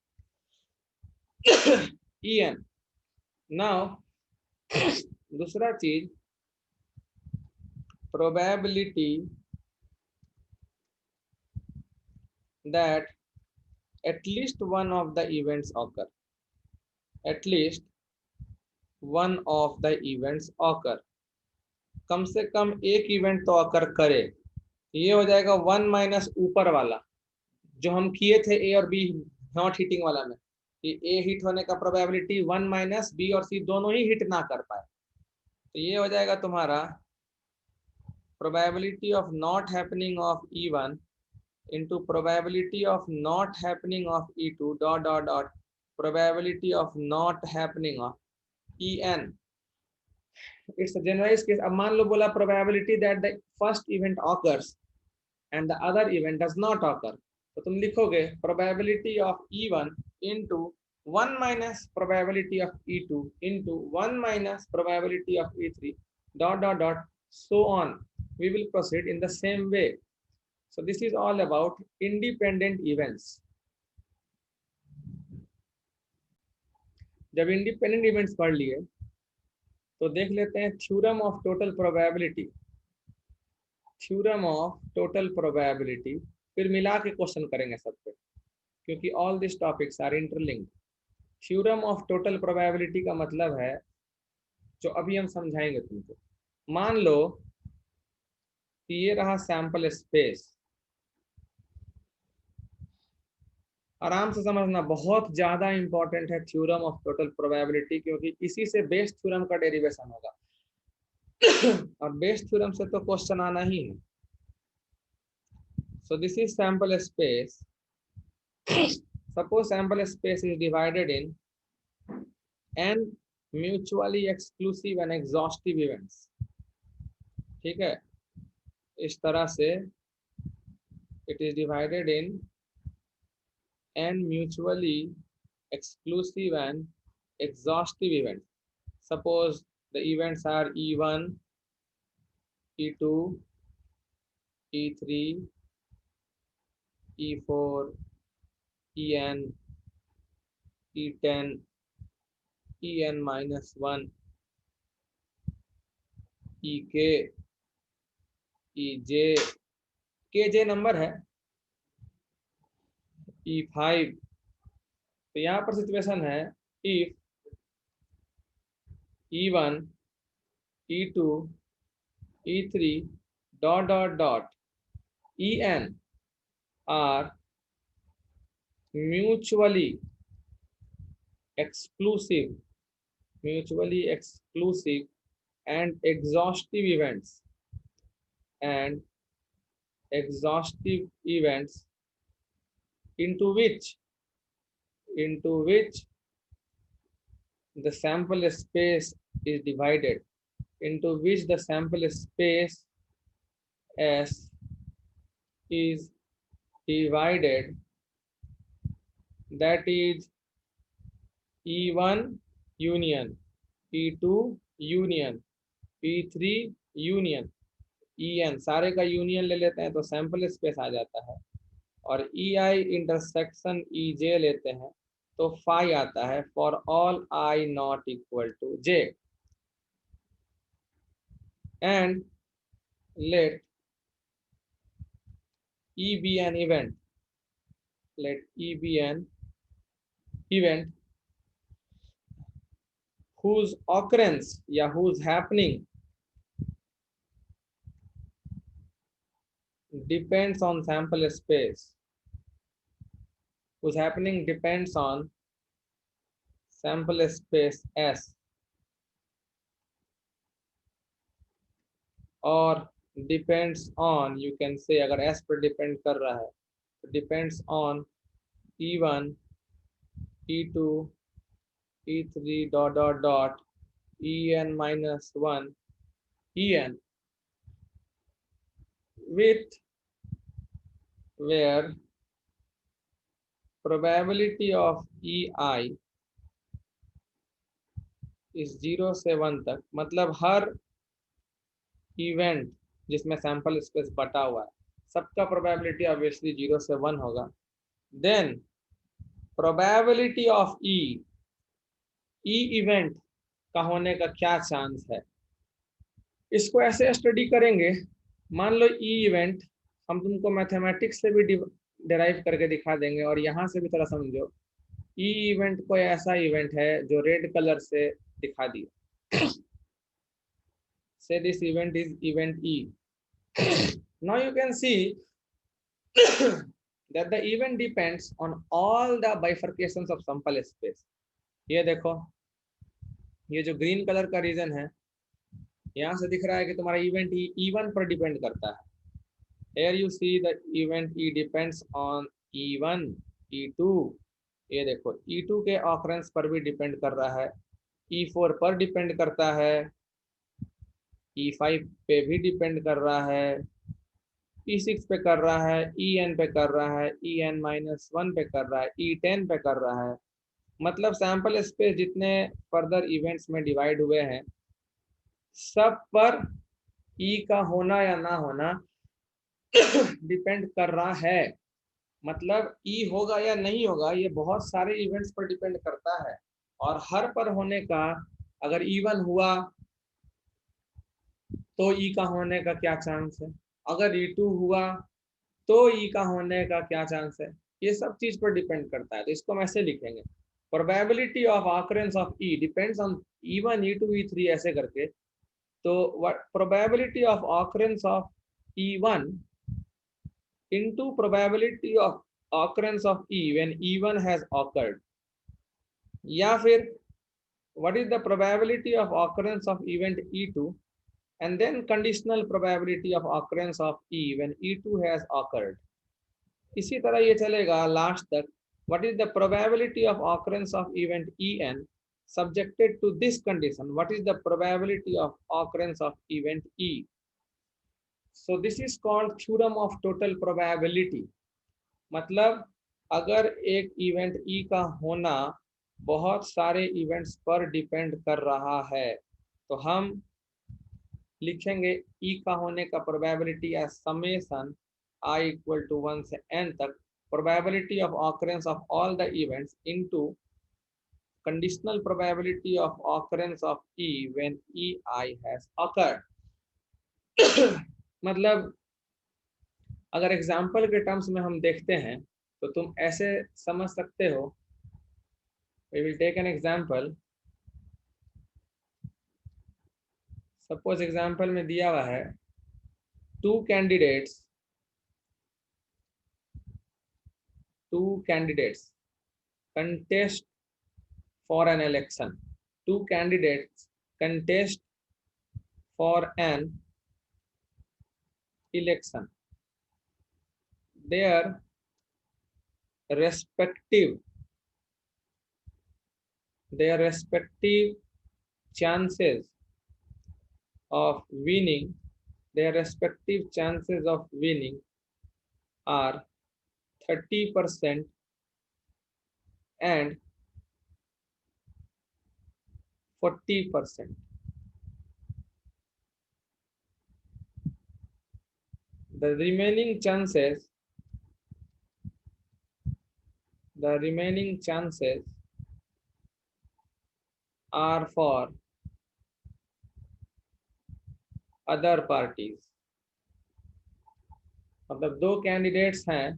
En. Now दूसरा चीज, probability that at least one of the events occur, at least one of the events occur, कम से कम एक event तो अकर करे. ये हो जाएगा 1 minus ऊपर वाला जो हम किए थे ए और बी नॉट हिटिंग वाला में, कि ए हिट होने का प्रोबेबिलिटी 1 माइनस बी और सी दोनों ही हिट ना कर पाए. तो ये हो जाएगा तुम्हारा probability of not happening of E1 into probability of not happening of E2 probability of not happening of En. It's a generalized case. अब मान लो बोला probability that the first event occurs and the other event does not occur, तो तुम लिखोगे probability of E1 into 1 minus probability of E2 into 1 minus probability of E3 so on. We will proceed in the same way. So this is all about independent events. जब independent events पढ़ लिए तो देख लेते हैं theorem of total probability. Theorem of total probability फिर मिला के क्वेश्चन करेंगे सब पे, क्योंकि all this topics are interlinked. Theorem of total probability का मतलब है जो अभी हम समझाएंगे तुमको. मान लो कि ये रहा सैंपल स्पेस. आराम से समझना, बहुत ज्यादा इंपॉर्टेंट है थ्योरम ऑफ टोटल प्रोबेबिलिटी, क्योंकि इसी से बेस थ्योरम का डेरिवेशन होगा और बेस थ्योरम से तो क्वेश्चन आना ही है. सो this is sample space. Suppose sample space is divided in n mutually exclusive and exhaustive events. ठीक है, इस तरह से it is divided in n mutually exclusive and exhaustive events. Suppose the events are E1, E2, E3, E4, En, E10, En-1, Ek, Ej, kj number है, E5। तो यहाँ पर situation है if E1, E2, E3 dot dot dot En are mutually exclusive, mutually exclusive and exhaustive events, and exhaustive events into which the sample space is divided, into which the sample space S is divided, that is E1 union, E2 union, E3 union, En सारे का union ले लेते हैं तो sample space आ जाता है, और Ei intersection Ej लेते हैं तो फाई आता है for all I not equal to j, and let E be an event, let E be an event whose occurrence या whose happening depends on sample space, whose happening depends on sample space S, और depends on, you can say अगर S पर depend कर रहा है तो depends on E1, E2, E3 dot dot dot En-1 En, with where probability of Ei is 0 से 1 तक, मतलब हर इवेंट जिसमें सैंपल स्पेस बटा हुआ है सबका प्रोबेबिलिटी ऑब्वियसली 0 से 1 होगा। Then probability of E event का होने का क्या चांस है, इसको ऐसे स्टडी करेंगे। मान लो ई इवेंट हम तुमको मैथमेटिक्स से भी डिराइव करके दिखा देंगे, और यहाँ से भी थोड़ा समझो। ई इवेंट कोई ऐसा इवेंट है जो रेड कलर से दिखा दिया, say this event is event E. Now you can see that the event depends on all the bifurcations of sample space. ये देखो, ये जो ग्रीन कलर का रीजन है, यहाँ से दिख रहा है कि तुम्हारा इवेंट E1 पर डिपेंड करता है। Here you see the event E depends on E1, E2, ये देखो E2 के ऑकरेंस पर भी डिपेंड कर रहा है, E4 पर डिपेंड करता है, E5 पे भी डिपेंड कर रहा है, E6 पे कर रहा है, En पे कर रहा है, En-1 पे कर रहा है, E10 पे कर रहा है। मतलब सैंपल स्पेस जितने फर्दर इवेंट्स में डिवाइड हुए हैं सब पर E का होना या ना होना डिपेंड कर रहा है। मतलब E होगा या नहीं होगा ये बहुत सारे इवेंट्स पर डिपेंड करता है, और हर पर होने का, अगर E1 हुआ तो E का होने का क्या चांस है, अगर E2 हुआ तो E का होने का क्या चांस है, ये सब चीज पर डिपेंड करता है। तो इसको हम ऐसे लिखेंगे, probability of occurrence of E depends on E1, E2, E3 ऐसे करके। तो probability of occurrence of E1 into probability of occurrence of E when E1 has occurred, या फिर what is the probability of occurrence of event E2 and then conditional probability of occurrence of E when E2 has occurred। इसी तरह ये चलेगा last तक, what is the probability of occurrence of event En subjected to this condition, what is the probability of occurrence of event E। so this is called theorem of total probability। मतलब अगर एक event E का होना बहुत सारे events पर depend कर रहा है तो हम लिखेंगे ई का होने का प्रोबेबिलिटी या समेशन आई इक्वल टू 1 से n तक probability of occurrence of all the events into conditional probability of occurrence of E when EI has occurred. मतलब अगर एग्जाम्पल के टर्म्स में हम देखते हैं तो तुम ऐसे समझ सकते हो. We will take an example. Suppose example में दिया हुआ है two candidates contest for an election. Two candidates contest for an election. Their respective chances of winning are 30% and 40%. The remaining chances are for other parties. मतलब दो candidates हैं,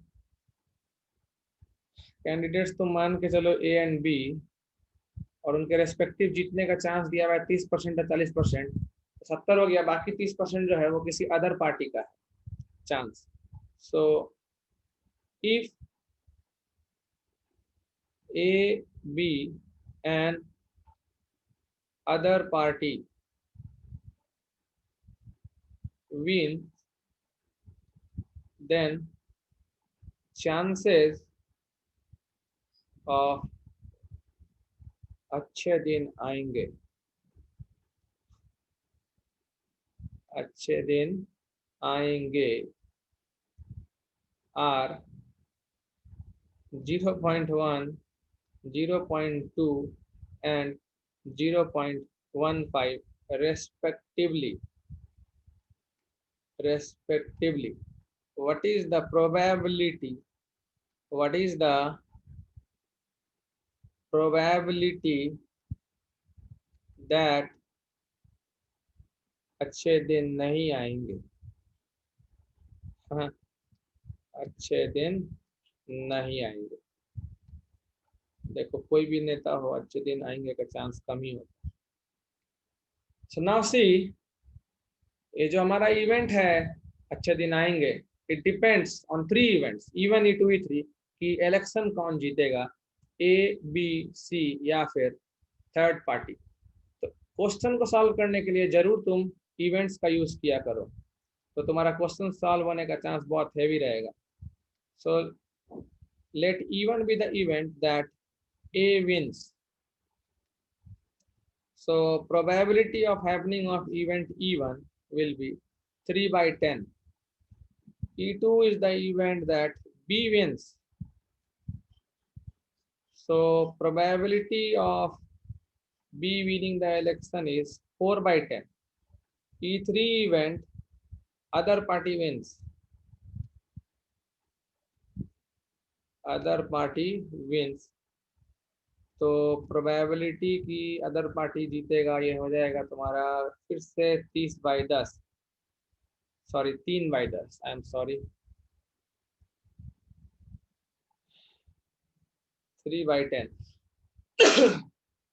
candidates तो मान के चलो ए एंड बी, और उनके रेस्पेक्टिव जीतने का चांस दिया हुआ है 30% या 40%, 70 हो गया, बाकी 30% जो है वो किसी अदर पार्टी का है chance. So if A B and other party win, then chances of अच्छे दिन आएंगे are 0.1, 0.2 and 0.15 respectively. What is the probability that अच्छे दिन नहीं आएंगे? हाँ, अच्छे दिन नहीं आएंगे. देखो कोई भी नेता हो, अच्छे दिन आएंगे का चांस कम ही होता है. So now see, ये जो हमारा इवेंट है अच्छे दिन आएंगे, it depends on 3 events E1 E2 E3 कि इलेक्शन कौन जीतेगा, ए बी सी या फिर थर्ड पार्टी. तो क्वेश्चन को सॉल्व करने के लिए जरूर तुम इवेंट्स का यूज किया करो, तो तुम्हारा क्वेश्चन सॉल्व होने का चांस बहुत हैवी रहेगा. सो let E1 be the event that A wins. So probability of happening of event E1 will be 3/10. E2 is the event that B wins. So probability of B winning the election is 4/10. E3 event, other party wins. तो probability की other party जीतेगा ये हो जाएगा तुम्हारा फिर से 30/10, sorry 3/10, I am sorry 3/10.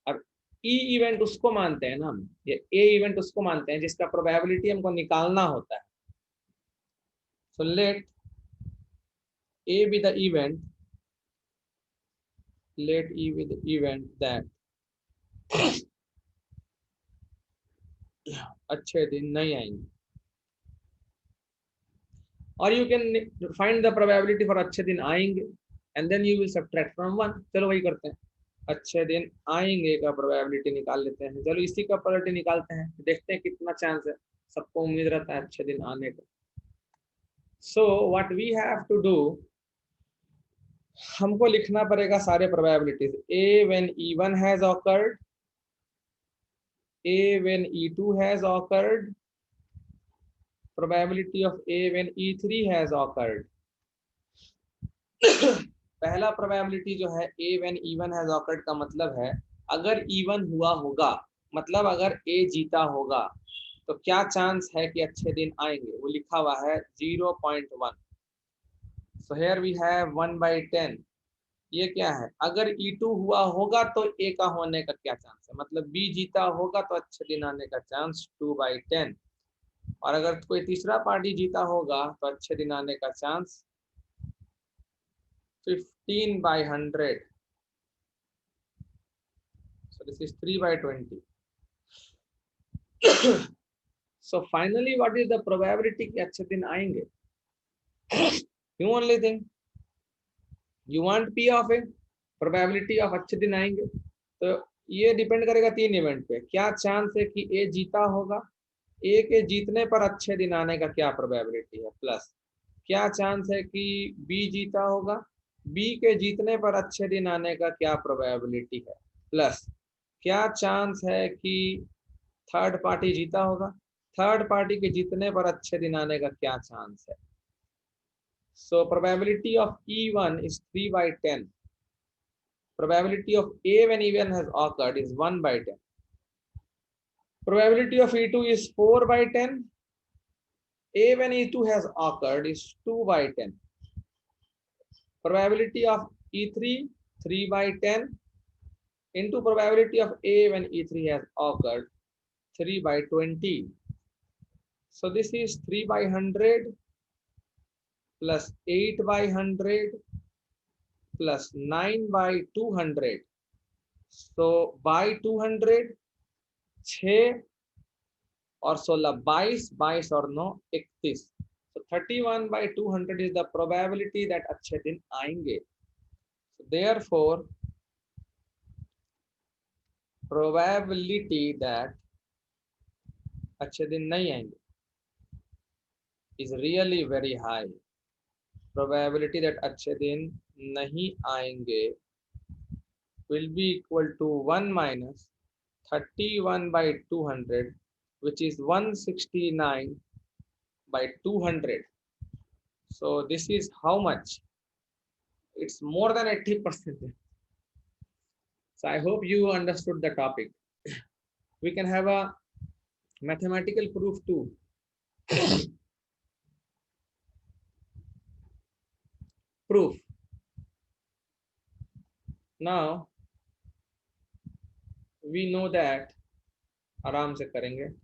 अब ई इवेंट उसको मानते हैं ना हम, ये ए इवेंट उसको मानते हैं जिसका प्रोबेबिलिटी हमको निकालना होता है. So let A be the event, let E be the event that अच्छे दिन नहीं आएंगे. और you can find the probability for अच्छे दिन आएंगे and then you will subtract from 1. चलो वही करते हैं, अच्छे दिन आएंगे का प्रोबेबिलिटी निकाल लेते हैं. चलो इसी का प्रोबेबिलिटी निकालते हैं, देखते हैं कितना चांस है. सबको उम्मीद रहता है अच्छे दिन आने का. So what we have to do, हमको लिखना पड़ेगा सारे probabilities. A when E1 has occurred, A when E2 has occurred, probability of A when E3 has occurred. पहला प्रोबेबिलिटी जो है A when E1 has occurred का मतलब है अगर E1 हुआ होगा, मतलब अगर A जीता होगा तो क्या चांस है कि अच्छे दिन आएंगे, वो लिखा हुआ है 0.1. So here we have 1/10. ये क्या है, अगर E2 हुआ होगा तो A का होने का क्या चांस है, मतलब B जीता होगा तो अच्छे दिन आने का चांस 2/10. और अगर कोई तीसरा पार्टी जीता होगा तो अच्छे दिन आने का chance 15/100. So this is 3/20. So finally what is the probability कि अच्छे दिन आएंगे? You only think you want P of A, probability of अच्छे दिन आएंगे, तो ये डिपेंड करेगा तीन इवेंट पे. क्या चांस है कि A जीता होगा, A के जीतने पर अच्छे दिन आने का क्या प्रोबेबिलिटी है, प्लस क्या चांस है कि B जीता होगा, B के जीतने पर अच्छे दिन आने का क्या प्रोबेबिलिटी है, प्लस क्या चांस है कि थर्ड पार्टी जीता होगा, थर्ड पार्टी के जीतने पर अच्छे दिन आने का क्या चांस है. So probability of E1 is 3/10. Probability of A when E1 has occurred is 1/10. Probability of E2 is 4/10. A when E2 has occurred is 2/10. Probability of E3 3/10 into probability of A when E3 has occurred 3/20. So this is 3/100 plus 8/100 plus 9/200. So by 200 6 और 16 22, 22 और 9 31. So 31/200 is the probability that अच्छे दिन आएंगे. So therefore probability that अच्छे दिन नहीं आएंगे is really very high. Probability that अच्छे दिन नहीं आएंगे will be equal to 1 minus 31/200, which is 169/200. So this is how much? It's more than 80%. So I hope you understood the topic. We can have a mathematical proof too. Proof. Now we know that, आराम से करेंगे.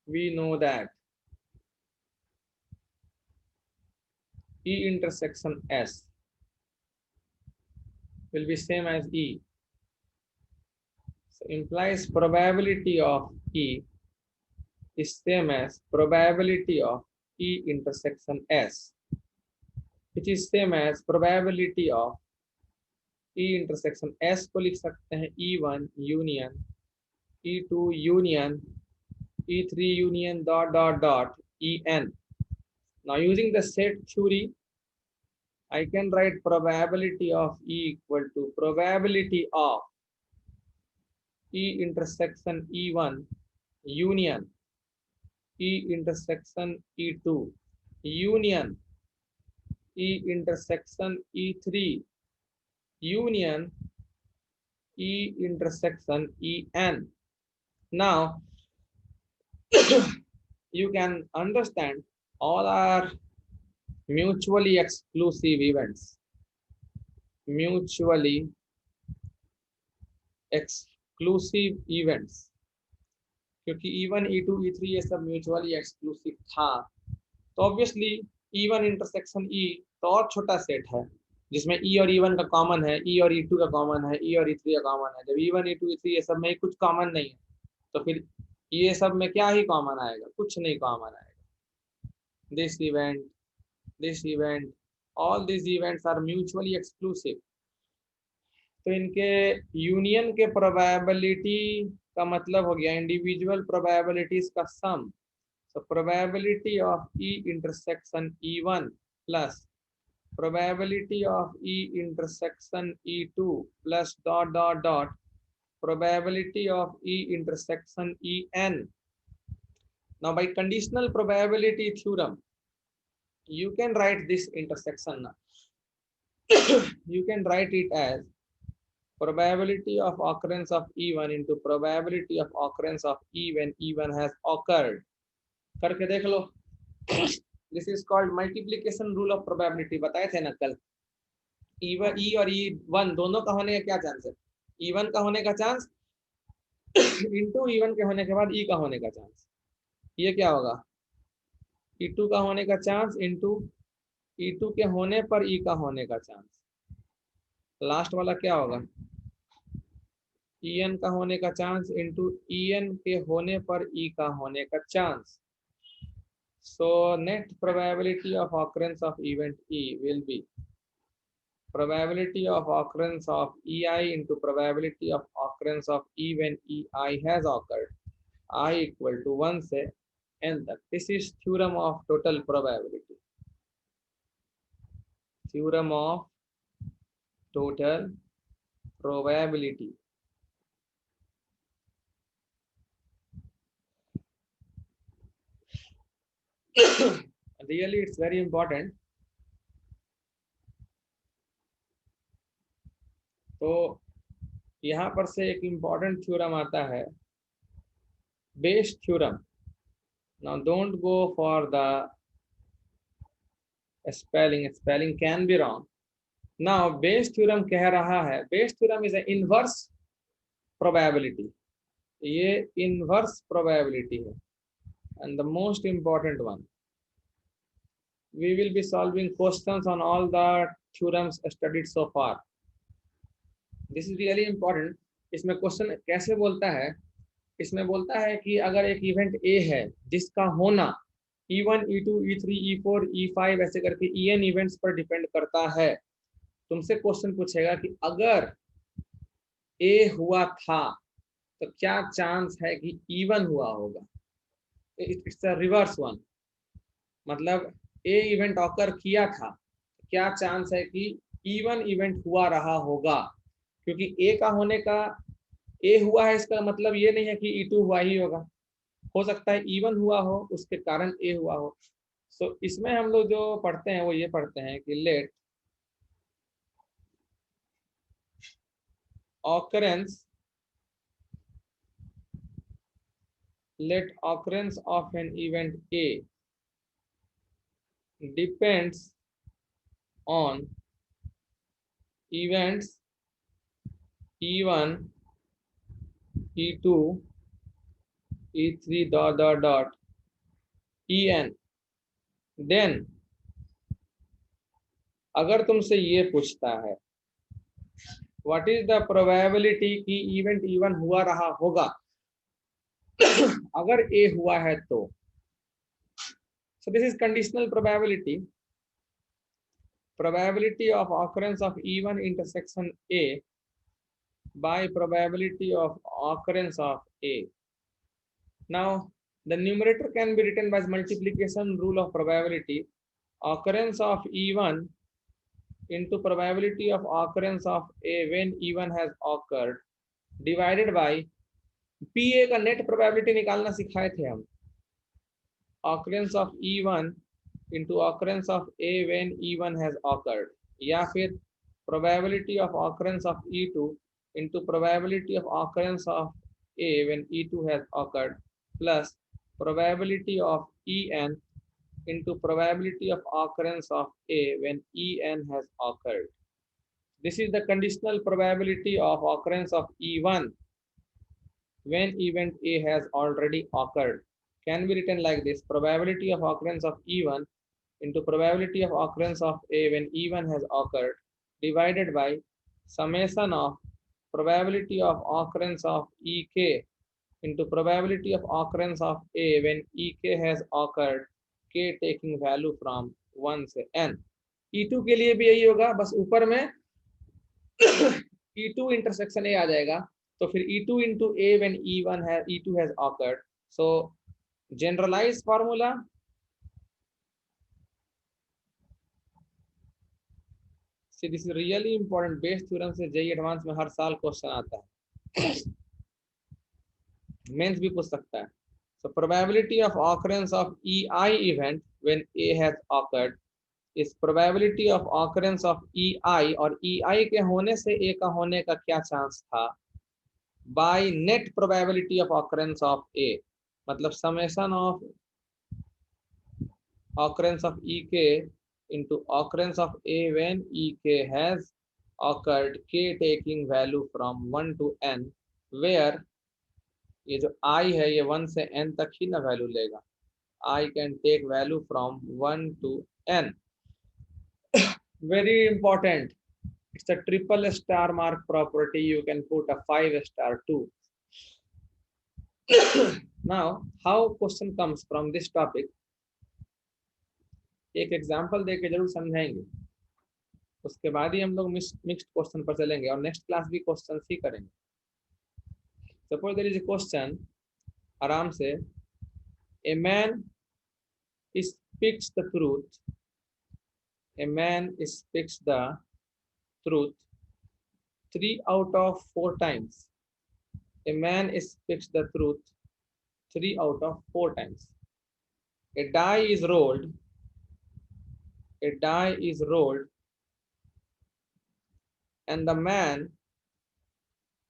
We know that E intersection S will be same as E. So implies probability of E is same as probability of E intersection S, which is same as probability of E intersection S को लिख सकते हैं E1 union E2 union E3 union ... En. Now using the set theory, I can write probability of E equal to probability of E intersection E1 union E intersection E2 union E intersection E3 union E intersection En. Now you can understand all are mutually exclusive events. Mutually exclusive events. क्योंकि E1, E2, E3 ये सब mutually exclusive था, तो obviously E1 intersection E तो और छोटा set है जिसमें E और E1 का कॉमन है, E और E2 का कॉमन है, E और E3 का कॉमन है. जब E1, E2, E3 ये सब में कुछ कॉमन नहीं है तो फिर ये सब में क्या ही कॉमन आएगा, कुछ नहीं कॉमन आएगा. This event all this events are mutually exclusive. तो इनके यूनियन के प्रोबेबिलिटी का मतलब हो गया इंडिविजुअल प्रोबेबिलिटीज का सम. So probability of E intersection E1 plus probability of E intersection E2 plus ... probability of E intersection En Now by conditional probability theorem, you can write this intersection now. You can write it as probability of occurrence of E1 into probability of occurrence of E when E1 has occurred. करके देख लो. This is called multiplication rule of probability. बताए थे ना कल. E1 E और E1 दोनों का होने का क्या चांस है? E1 का होने का चांस इंटू E1 के होने के बाद E का होने का चांस. ये क्या होगा? E2 का होने का चांस इंटू E2 के होने पर E का होने का चांस. लास्ट वाला क्या होगा? En का होने का चांस इंटू En के होने पर E का होने का chance. So net probability of occurrence of event E will be probability of occurrence of EI into probability of occurrence of E when EI has occurred. I equal to 1 से n तक. This is theorem of total probability. Theorem of total probability. Really, it's very important. तो यहाँ पर से एक important theorem आता है, Bayes theorem. Now don't go for the spelling. Spelling can be wrong. Now Bayes theorem कह रहा है, Bayes theorem is an inverse probability. ये inverse probability है, and the most important one. We will be solving questions on all the theorems studied so far. This is really important. इसमें question कैसे बोलता है? इसमें बोलता है कि अगर एक इवेंट ए है जिसका होना E1, E2, E3, E4, E5 ऐसे करके En इवेंट्स पर डिपेंड करता है. तुमसे क्वेश्चन पूछेगा कि अगर ए हुआ था तो क्या चांस है कि E1 हुआ होगा? It's a reverse one. मतलब ए इवेंट ऑकर किया था, क्या चांस है कि E1 इवेंट हुआ रहा होगा? क्योंकि ए का होने का, ए हुआ है इसका मतलब ये नहीं है कि E2 हुआ ही होगा. हो सकता है E1 हुआ हो उसके कारण ए हुआ हो. सो इसमें हम लोग जो पढ़ते हैं वो ये पढ़ते हैं कि late occurrence of an event A depends on events E1, E2, E3 dot En. Then अगर तुमसे ये पूछता है व्हाट इज द प्रोबेबिलिटी कि इवेंट E1 हुआ रहा होगा अगर ए हुआ है तो. So this is conditional probability. Probability of occurrence of E1 intersection A by probability of occurrence of A. Now the numerator can be written by multiplication rule of probability. Occurrence of E1 into probability of occurrence of A when E1 has occurred divided by PA का net probability निकालना सिखाए थे हम. Occurrence of E1 into occurrence of A when E1 has occurred, या फिर probability of occurrence of E2 into probability of occurrence of A when E2 has occurred plus probability of En into probability of occurrence of A when En has occurred. This is the conditional probability of occurrence of E1 when event A has already occurred. Can be written like this: probability of occurrence of E1 into probability of occurrence of A when E1 has occurred divided by summation of probability of occurrence of EK into probability of occurrence of A when EK has occurred, K taking value from 1 से n. E2 के लिए भी यही होगा, बस ऊपर में E2 intersection A आ जाएगा, तो फिर E2 into A when E2 has occurred. So generalized formula, see this is really important. Bayes theorem से JEE एडवांस में हर साल क्वेश्चन आता है, मेंस भी पूछ सकता है. So probability of occurrence of EI event when A has occurred is probability of occurrence of EI, और EI के होने से A का होने का क्या चांस था, by net probability of occurrence of A, मतलब summation of occurrence of EK into occurrence of A when EK has occurred, K taking value from 1 to n, where ये जो I है ये 1 से n तक ही ना वैल्यू लेगा. I can take value from 1 to n. Very important. It's a triple star mark property. You can put a 5 star too. Now, how question comes from this topic? एक example देके जरूर समझाएंगे, उसके बाद ही हम लोग मिक्स्ड क्वेश्चन पर चलेंगे और नेक्स्ट क्लास भी क्वेश्चन ही करेंगे. Suppose there is a question, आराम से, a man speaks the truth, a man speaks the truth 3 out of 4 times. A man speaks the truth 3 out of 4 times. A die is rolled. A die is rolled, and the man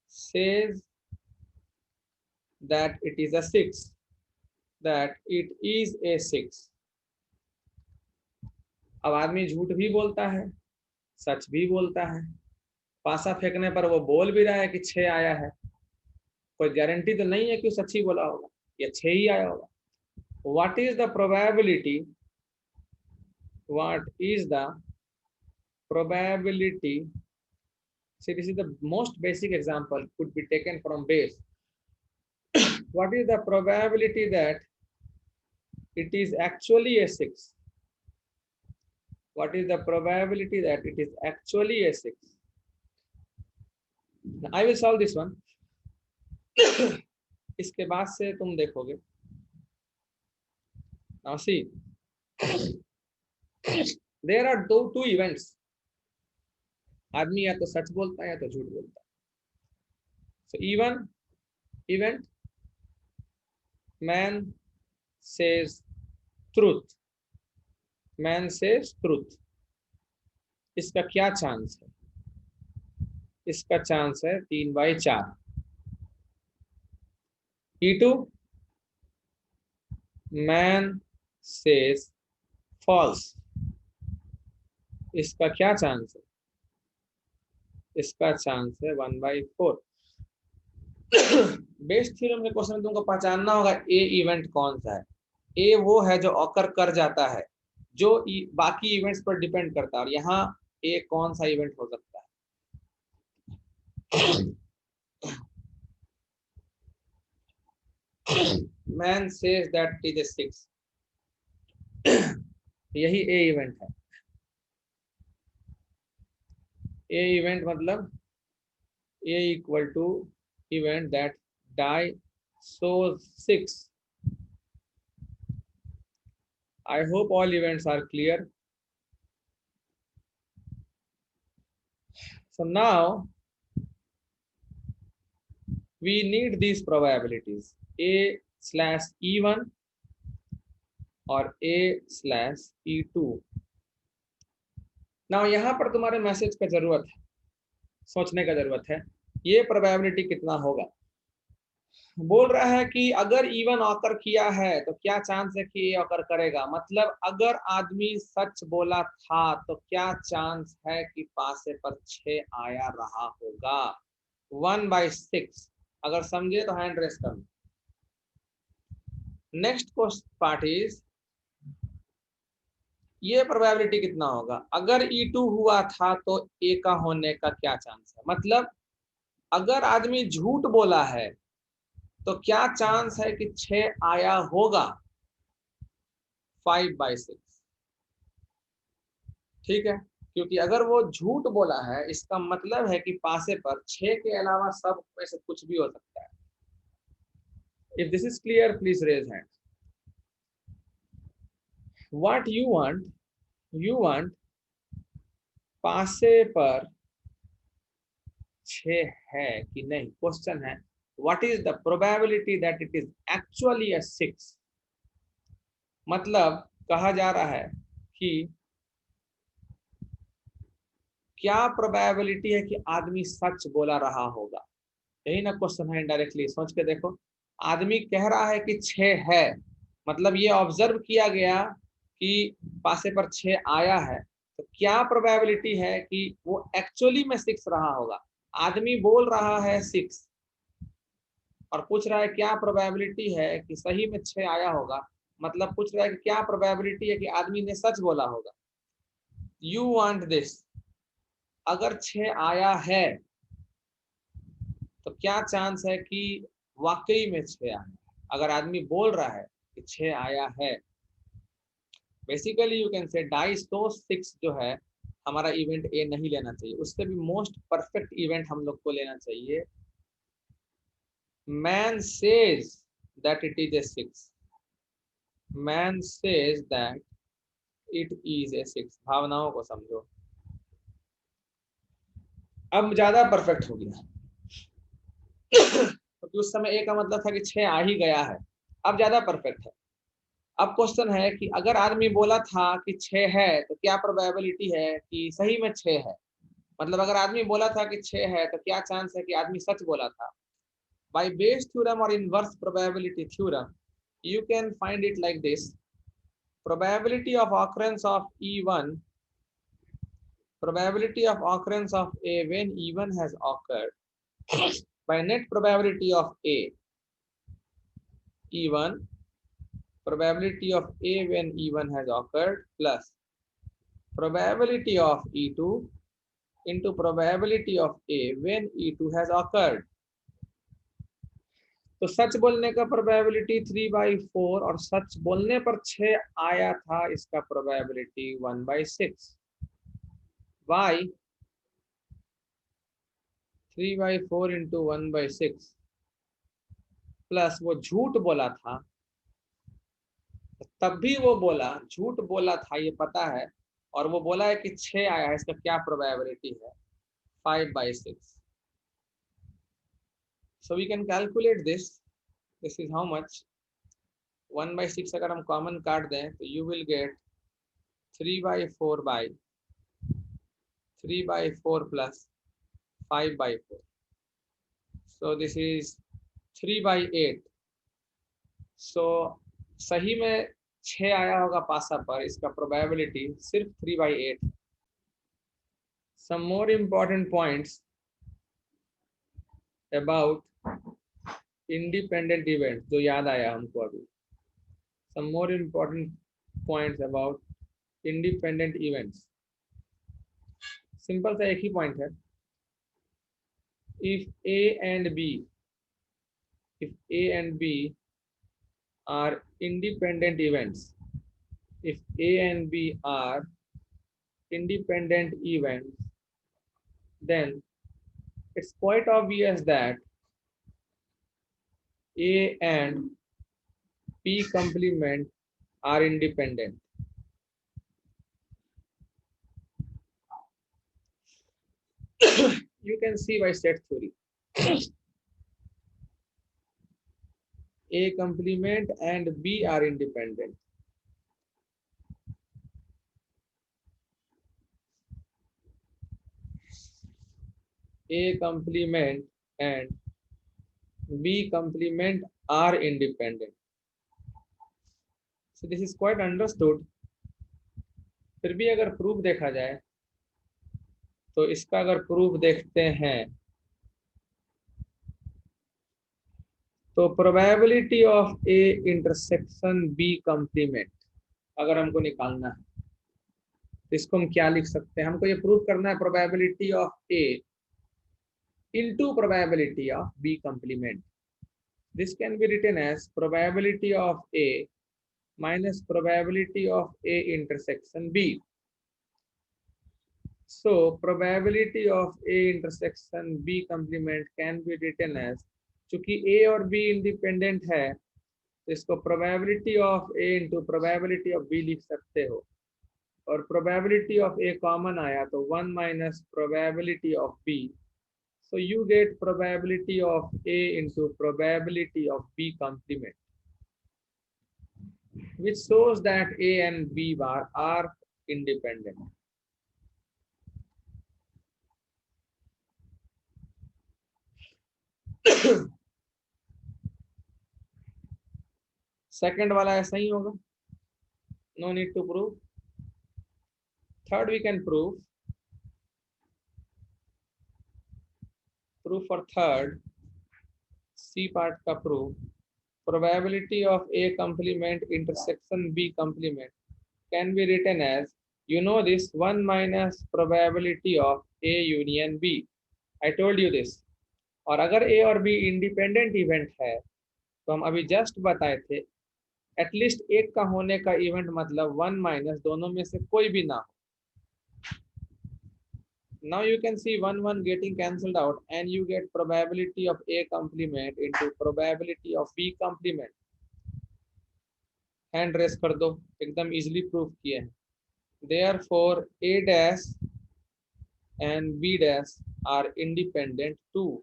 says that it is a 6. That it is a 6. अब आदमी झूठ भी बोलता है, सच भी बोलता है. पासा फेंकने पर वो बोल भी रहा है कि 6 आया है. कोई गारंटी तो नहीं है कि सच ही बोला होगा या 6 ही आया होगा. What is the probability? What is the probability? See, this is the most basic example, could be taken from base. What is the probability that it is actually a 6? What is the probability that it is actually a 6? Now, I will solve this one. इसके बाद से तुम देखोगे. Now see, there are two events. आदमी या तो सच बोलता है या तो झूठ बोलता है. So even event, man says truth. Man says truth. इसका क्या चांस है? इसका चांस है 3/4. E2, man says false. इसका क्या चांस है? इसका चांस है 1/4. बेस थ्योरम के क्वेश्चन में तुमको पहचानना होगा ए इवेंट कौन सा है. ए वो है जो ऑकर कर जाता है, जो बाकी इवेंट्स पर डिपेंड करता है, और यहाँ ए कौन सा इवेंट हो सकता है. Man says that it is 6. यही ए इवेंट है. ए इवेंट मतलब A equal to event that die shows 6. I hope all events are clear. So now we need these probabilities, A/E1 और A/E2. Now यहाँ पर तुम्हारे मैसेज का जरूरत है, सोचने का जरूरत है. ये प्रोबेबिलिटी कितना होगा? बोल रहा है कि अगर इवन ऑकर किया है तो क्या चांस है कि ये ऑकर करेगा. मतलब अगर आदमी सच बोला था तो क्या चांस है कि पासे पर 6 आया रहा होगा. 1/6. अगर समझे तो हैंड रेस कर. नेक्स्ट क्वेश्चन पार्ट इज, ये प्रोबेबिलिटी कितना होगा? अगर E2 हुआ था तो A का होने का क्या चांस है? मतलब अगर आदमी झूठ बोला है तो क्या चांस है कि 6 आया होगा? 5/6. ठीक है, क्योंकि अगर वो झूठ बोला है इसका मतलब है कि पासे पर 6 के अलावा सब में से कुछ भी हो सकता है. If this is clear, please raise hand. What you want? You want पासे पर 6 है कि नहीं. क्वेश्चन है what is the probability that it is actually a 6? मतलब कहा जा रहा है कि क्या प्रोबेबिलिटी है कि आदमी सच बोला रहा होगा। यही ना क्वेश्चन है, इनडायरेक्टली सोच के देखो। आदमी कह रहा है कि 6 है, मतलब ये ऑब्जर्व किया गया कि पासे पर 6 आया है, तो क्या प्रोबेबिलिटी है कि वो एक्चुअली में 6 रहा होगा। आदमी बोल रहा है 6 और पूछ रहा है क्या प्रोबेबिलिटी है कि सही में 6 आया होगा, मतलब पूछ रहा है कि क्या प्रोबेबिलिटी है कि आदमी ने सच बोला होगा। यू वांट दिस, अगर 6 आया है तो क्या चांस है कि वाकई में 6 आया। अगर आदमी बोल रहा है कि 6 आया है, basically you can say dice तो 6 जो है हमारा इवेंट ए नहीं लेना चाहिए, उससे भी मोस्ट परफेक्ट इवेंट हम लोग को लेना चाहिए। Man says that it is a 6, man says that it is a 6। भावनाओं को समझो, अब ज्यादा परफेक्ट हो गया क्योंकि तो उस समय ए का मतलब था कि 6 आ ही गया है, अब ज्यादा परफेक्ट है। अब क्वेश्चन है कि अगर आदमी बोला था कि 6 है तो क्या प्रोबेबिलिटी है कि सही में 6 है। मतलब अगर आदमी बोला था कि 6 है तो क्या चांस है कि आदमी सच बोला था। बाय बेस थ्योरम और inverse probability theorem you can find it like this: probability of occurrence of E1, probability of occurrence of A when E1 has occurred by net probability of A, E1, probability of A when E1 has occurred plus probability of E2 into probability of A when E2 has occurred। तो सच बोलने का probability 3/4 और सच बोलने पर 6 आया था, इसका probability 1/6। Y 3/4 into 1/6 plus वो झूठ बोला था, तब भी वो बोला, झूठ बोला था ये पता है, और वो बोला है कि 6 आया है, इसका क्या प्रोबेबिलिटी है 5/6। So we can calculate this. This is how much, 1/6 अगर हम कॉमन काट दें तो you will get 3/4 plus 5/4, so this is 3/8। so सही में 6 आया होगा पासा पर, इसका प्रोबेबिलिटी सिर्फ 3/8। some more important points about independent event जो याद आया हमको अभी। some more important points about independent events। Simple सा एक ही पॉइंट है, if A and B are independent events, if A and B are independent events, then it's quite obvious that A and P complement are independent। You can see by set theory A complement and B are independent। A complement and B complement are independent। So this is quite understood। फिर भी अगर proof देखा जाए तो इसका अगर proof देखते हैं तो probability of A intersection B complement अगर हमको निकालना है तो इसको हम क्या लिख सकते हैं। हमको ये प्रूफ करना है probability of A into probability of B complement. This can be written as probability of A minus probability of A intersection B। So probability of A intersection B complement can be written as, चूंकि A और B independent है तो इसको probability of A into probability of B लिख सकते हो, और probability of A common आया तो 1 minus probability of B। So you get probability of A into probability of B complement, which shows that A and B bar are independent. Second वाला ऐसा ही होगा, no need to prove. Third we can prove for third, C part का proof. Probability of A complement intersection B complement can be written as, you know this, 1 minus probability of A union B. I told you this. और अगर A और B independent event है तो हम अभी just बताए थे एटलीस्ट एक का होने का इवेंट मतलब 1 माइनस दोनों में से कोई भी ना हो. Now you can see 1 1 getting cancelled out and you get probability of A complement into probability of B complement. Hand raise कर दो, एकदम इजीली प्रूफ किए हैं. Therefore A dash and B dash are independent too.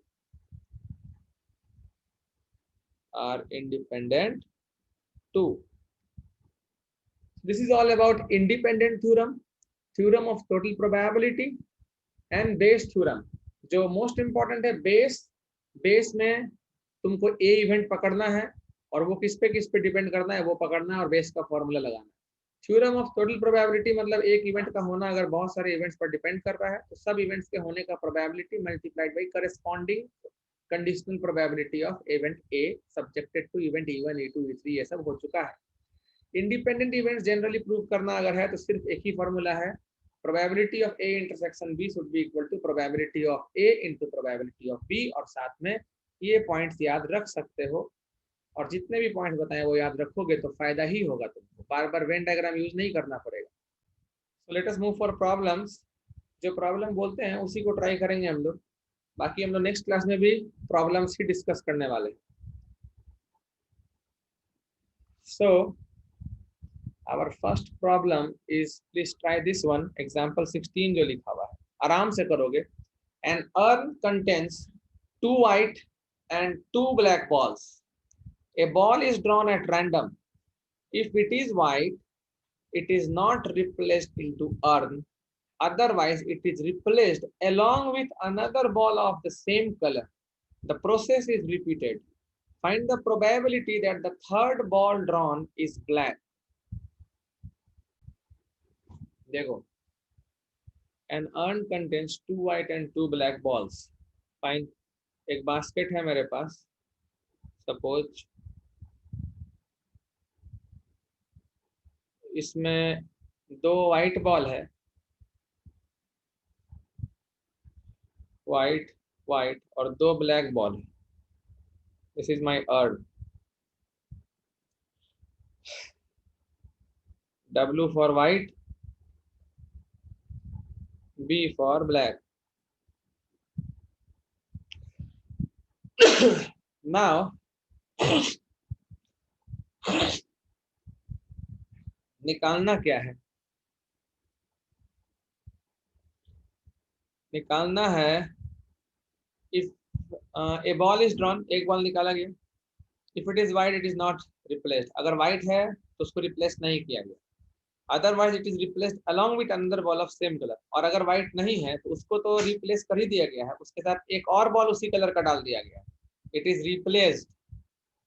This is all about independent theorem, theorem of total probability and Bayes theorem. जो most important है base में तुमको ए event पकड़ना है और वो किस पे डिपेंड करना है वो पकड़ना है और बेस का फॉर्मूला लगाना है. थ्योरम ऑफ टोटल प्रोबेबिलिटी मतलब एक इवेंट का होना अगर बहुत सारे इवेंट्स पर डिपेंड कर रहा है तो सब इवेंट्स के होने का probability multiplied by corresponding conditional probability of event A subjected to event E1 E2 E3 ये सब हो चुका है. इंडिपेंडेंट इवेंट्स जनरली प्रूव करना अगर है तो सिर्फ एक ही फॉर्मूला है, probability of A intersection B should be equal to probability of A into probability of B. और साथ में ये पॉइंट्स याद रख सकते हो और जितने भी पॉइंट्स बताए वो याद रखोगे तो फायदा ही होगा तुमको, बार बार वेन डायग्राम यूज नहीं करना पड़ेगा. So let us move for problems. जो प्रॉब्लम बोलते हैं उसी को ट्राई करेंगे हम लोग, बाकी हम लोग नेक्स्ट क्लास में भी प्रॉब्लम्स ही डिस्कस करने वाले. सो our first problem is, please try this one, example 16 जो लिखा हुआ है आराम से करोगे. An urn contains 2 white and 2 black balls. A ball is drawn at random. If it is white, it is not replaced into urn. Otherwise, it is replaced along with another ball of the same color. The process is repeated. Find the probability that the third ball drawn is black. देखो, an urn contains 2 white and 2 black balls. Fine. एक basket है मेरे पास, suppose इसमें 2 white ball है, white और 2 black ball है. This is my earn. W for white, B for black. Now निकालना क्या है? निकालना है if a ball is drawn, एक बॉल निकाला गया. If it is white, it is not replaced. अगर white है तो उसको रिप्लेस नहीं किया गया. Otherwise it is replaced along with another ball of same color. और अगर white नहीं है तो उसको तो रिप्लेस कर ही दिया गया है, उसके साथ एक और बॉल उसी कलर का डाल दिया गया. It is replaced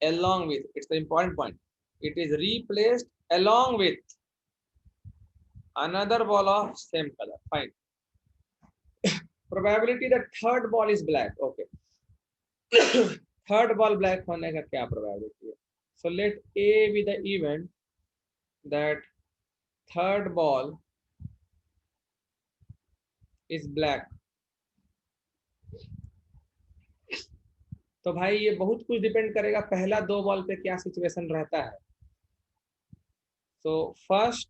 along with, it's the important point, it is replaced along with another ball of same color. Fine. Probability that third ball is black. Okay. Third ball black होने का क्या probability है? So let A be the event that third ball is black. तो भाई ये बहुत कुछ depend करेगा पहला 2 बॉल पे क्या सिचुएशन रहता है. So first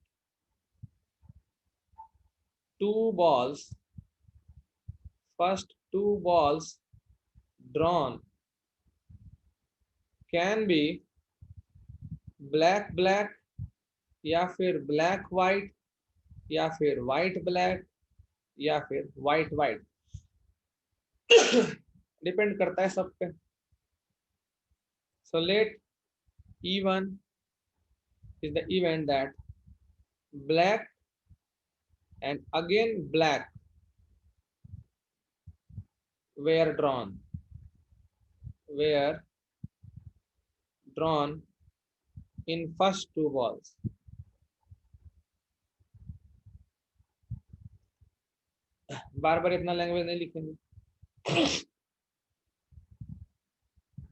2 balls drawn can be black black या फिर black white या फिर white black या फिर white white. डिपेंड करता है सब पे। सो let E1 is the event that black and again black were drawn in first two balls. बार बार इतना लैंग्वेज नहीं लिखेंगे।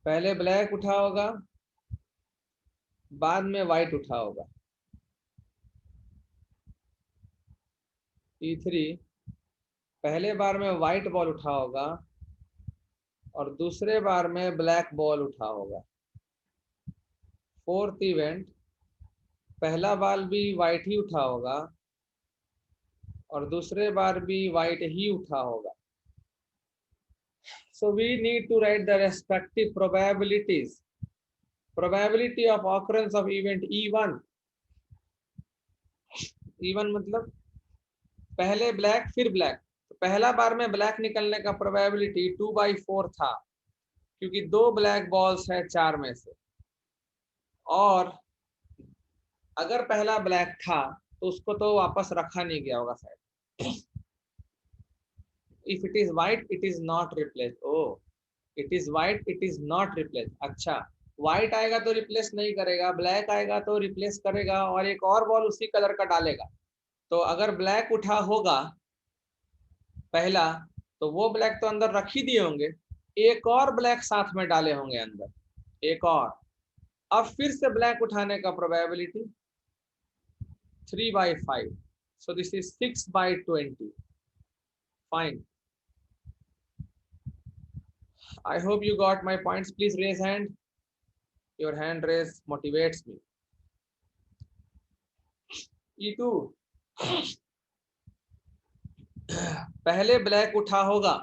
पहले ब्लैक उठा होगा, बाद में व्हाइट उठा होगा। E3 पहले बार में व्हाइट बॉल उठा होगा और दूसरे बार में ब्लैक बॉल उठा होगा। फोर्थ इवेंट पहला बाल भी व्हाइट ही उठा होगा और दूसरे बार भी व्हाइट ही उठा होगा। So we need to write the respective probabilities. Probability of occurrence of event E1. E1 मतलब पहले ब्लैक फिर ब्लैक। तो पहला बार में ब्लैक निकलने का प्रोबेबिलिटी 2/4 था, क्योंकि 2 ब्लैक बॉल्स है 4 में से। और अगर पहला ब्लैक था तो उसको तो वापस रखा नहीं गया होगा शायद। If it is white, it is not replaced. Oh, it is white, it is not replaced. अच्छा, व्हाइट आएगा तो रिप्लेस नहीं करेगा, ब्लैक आएगा तो रिप्लेस करेगा और एक और बॉल उसी कलर का डालेगा। तो अगर ब्लैक उठा होगा पहला, तो वो ब्लैक तो अंदर रख ही दिए होंगे, एक और ब्लैक साथ में डाले होंगे अंदर, एक और। अब फिर से ब्लैक उठाने का probability 3/5। So this is 6/20। Fine. I hope you got my points. Please raise hand. Your hand raise motivates me. E2 पहले ब्लैक उठा होगा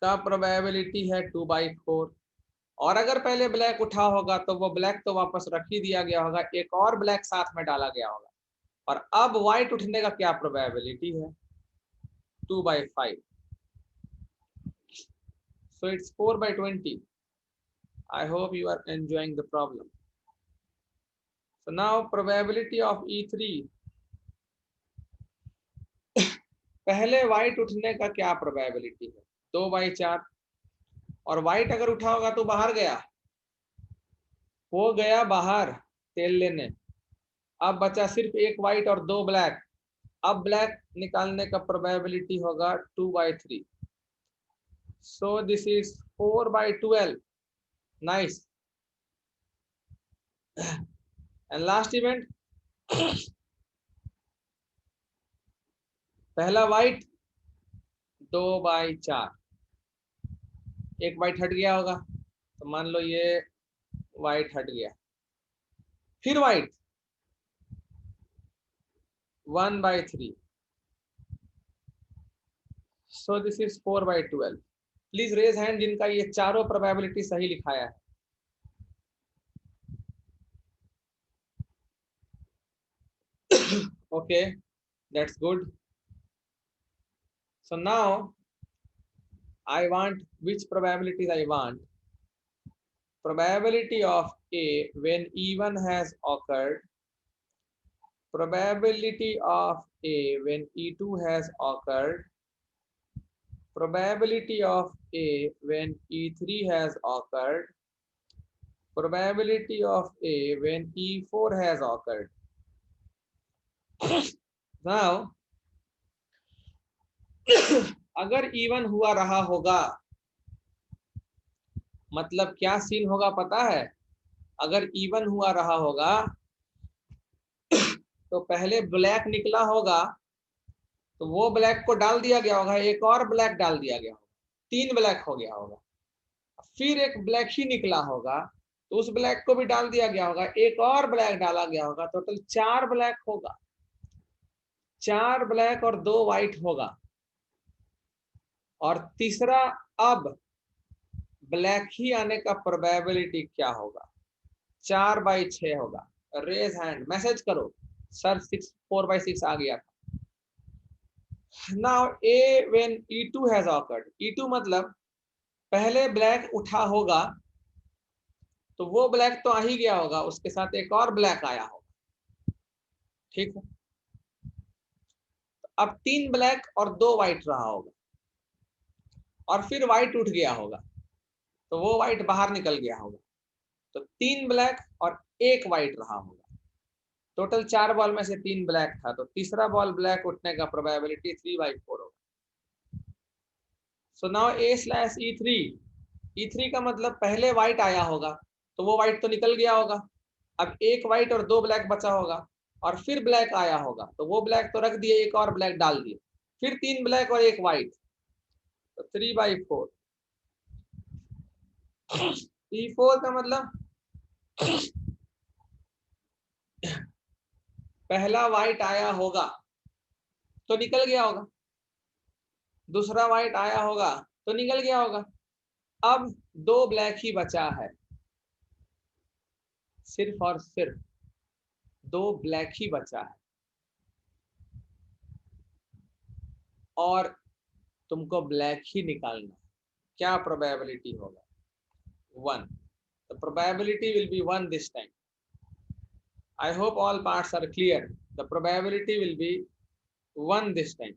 का प्रोबेबिलिटी है 2/4। और अगर पहले ब्लैक उठा होगा तो वो ब्लैक तो वापस रख ही दिया गया होगा, एक और ब्लैक साथ में डाला गया होगा। और अब व्हाइट उठने का क्या प्रोबेबिलिटी है? 2/5। So it's 4/20. I hope you are enjoying the problem. So now probability of E3, पहले व्हाइट उठने का क्या प्रोबेबिलिटी है? 2/4। और व्हाइट अगर उठा होगा तो बाहर गया, वो गया बाहर तेल लेने। अब बचा सिर्फ एक व्हाइट और 2 ब्लैक। अब ब्लैक निकालने का प्रोबेबिलिटी होगा 2/3। सो this is 4/12। Nice. And last event, पहला व्हाइट 2/4। एक व्हाइट हट गया होगा, तो मान लो ये व्हाइट हट गया, फिर white 1/3। So this is 4/12। Please raise hand जिनका ये चारों प्रोबेबिलिटी सही लिखाया है। Okay, that's good. So now I want, which probabilities I want? Probability of A when E1 has occurred, probability of A when E2 has occurred, probability of A when E3 has occurred, probability of A when E4 has occurred. Now अगर E1 हुआ रहा होगा, मतलब क्या scene होगा पता है? अगर E1 हुआ रहा होगा तो पहले ब्लैक निकला होगा, तो वो ब्लैक को डाल दिया गया होगा, एक और ब्लैक डाल दिया गया होगा, 3 ब्लैक हो गया होगा। फिर एक ब्लैक ही निकला होगा, तो उस ब्लैक को भी डाल दिया गया होगा, एक और ब्लैक डाला गया होगा, टोटल 4 ब्लैक होगा। 4 ब्लैक और 2 व्हाइट होगा। और तीसरा, अब ब्लैक ही आने का प्रोबेबिलिटी क्या होगा? 4/6 होगा। रेज हैंड, मैसेज करो सर 4/6 आ गया था। Now A when E2 has awkward, E2 मतलब पहले ब्लैक उठा होगा तो वो ब्लैक तो आ ही गया होगा, उसके साथ एक और ब्लैक आया होगा, ठीक है। तो अब 3 ब्लैक और 2 व्हाइट रहा होगा और फिर व्हाइट उठ गया होगा तो वो व्हाइट बाहर निकल गया होगा, तो 3 ब्लैक और 1 व्हाइट रहा होगा। टोटल 4 बॉल में से 3 ब्लैक था, तो तीसरा बॉल ब्लैक उठने का प्रोबेबिलिटी 3/4 होगा। सो नाउ A/E3, E3 का मतलब पहले व्हाइट आया होगा तो वो व्हाइट तो निकल गया होगा, अब 1 व्हाइट और 2 ब्लैक बचा होगा और फिर ब्लैक आया होगा तो वो ब्लैक तो रख दिए, एक और ब्लैक डाल दिए, फिर 3 ब्लैक और 1 व्हाइट, तो 3/4। E4 का मतलब पहला व्हाइट आया होगा तो निकल गया होगा, दूसरा व्हाइट आया होगा तो निकल गया होगा, अब 2 ब्लैक ही बचा है, सिर्फ और सिर्फ 2 ब्लैक ही बचा है और तुमको ब्लैक ही निकालना है। क्या प्रोबेबिलिटी होगा? 1. The probability will be 1 this time. I hope all parts are clear. The probability will be 1 this time.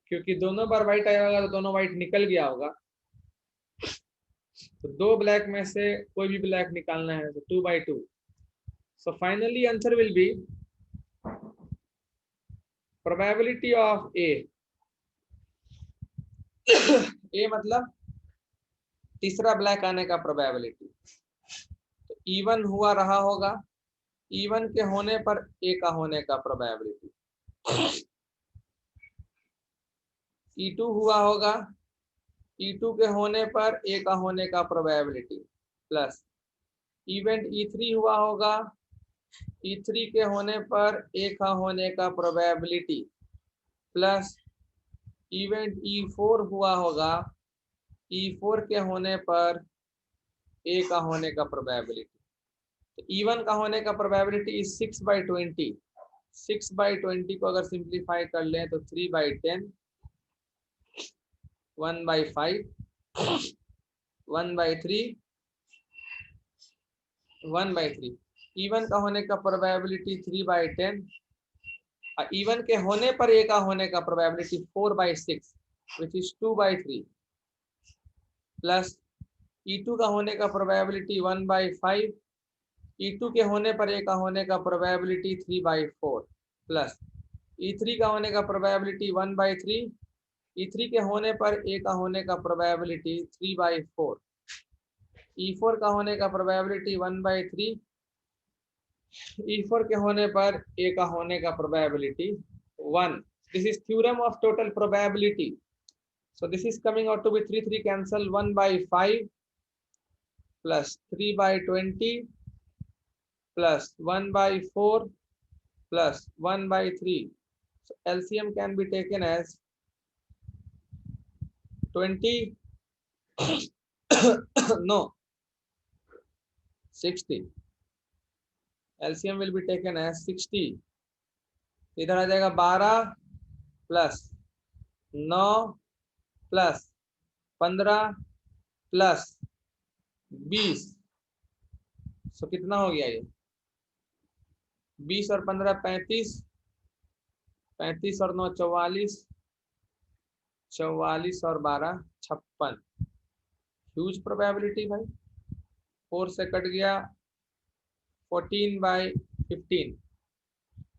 क्योंकि दोनों बार व्हाइट आया होगा तो दोनों व्हाइट निकल गया होगा, तो 2 ब्लैक में से कोई भी ब्लैक निकालना है, तो 2/2. So finally answer will be probability of A. A मतलब तीसरा ब्लैक आने का प्रोबेबिलिटी, तो इवन हुआ रहा होगा, इवन के होने पर ए का होने का प्रोबेबिलिटी, E2 हुआ होगा, E2 के होने पर ए का होने का प्रोबेबिलिटी प्लस इवेंट E3 हुआ होगा, E3 के होने पर ए का होने का प्रोबेबिलिटी प्लस इवेंट E4 हुआ होगा, E4 के होने पर ए का होने का प्रोबेबिलिटी। तो E1 का होने का प्रोबेबिलिटी इज 6/20। 6/20 को अगर सिंप्लीफाई कर लें तो 3/10, 1/5, 1/3, 1/3। इवन का होने का प्रोबेबिलिटी 3/10, इवन के होने पर ए का होने का probability 4/6 which is 2/3 plus E2 का होने का प्रोबेबिलिटी 1/5, E2 के होने पर ए का होने का प्रोबेबिलिटी 3/4 प्लस E3 का होने का प्रोबेबिलिटी 1/3, E3 के होने पर ए का होने का प्रोबेबिलिटी 3/4, E4 का होने का प्रोबेबिलिटी 1/3, E4 के होने पर ए का होने का probability 1. This is theorem of total probability. So this is coming out to be 3 cancel 1/5 plus 3/20 plus 1/4 plus 1/3. So LCM can be taken as 20 no 60. LCM will be taken as 60. इधर आ जाएगा 12 plus 9 plus 15 plus 20, सो कितना हो गया ये? 20 और 15 35, 35 और 9 44, 44 और 12 56। Huge probability भाई, 4 से कट गया 14/15।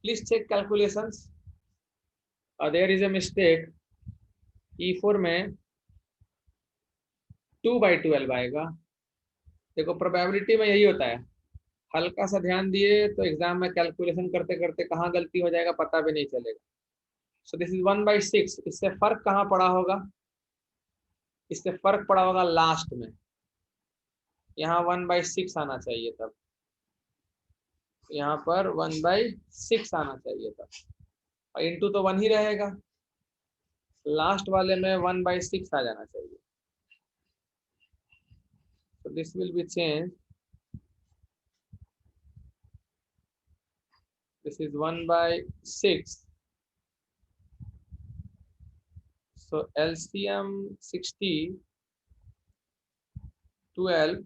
Please check calculations. There is a mistake, E4 में 2/12 आएगा। देखो प्रोबेबिलिटी में यही होता है, हल्का सा ध्यान दिए तो एग्जाम में कैलकुलेशन करते करते कहाँ गलती हो जाएगा पता भी नहीं चलेगा। सो दिस इज 1/6। इससे फर्क कहाँ पड़ा होगा? इससे फर्क पड़ा होगा लास्ट में, यहाँ 1/6 आना चाहिए, तब यहाँ पर 1/6 आना चाहिए तब, और इंटू तो 1 ही रहेगा, लास्ट वाले में 1/6 आ जाना चाहिए। So this will be changed. This is 1/6 So LCM 60, 12,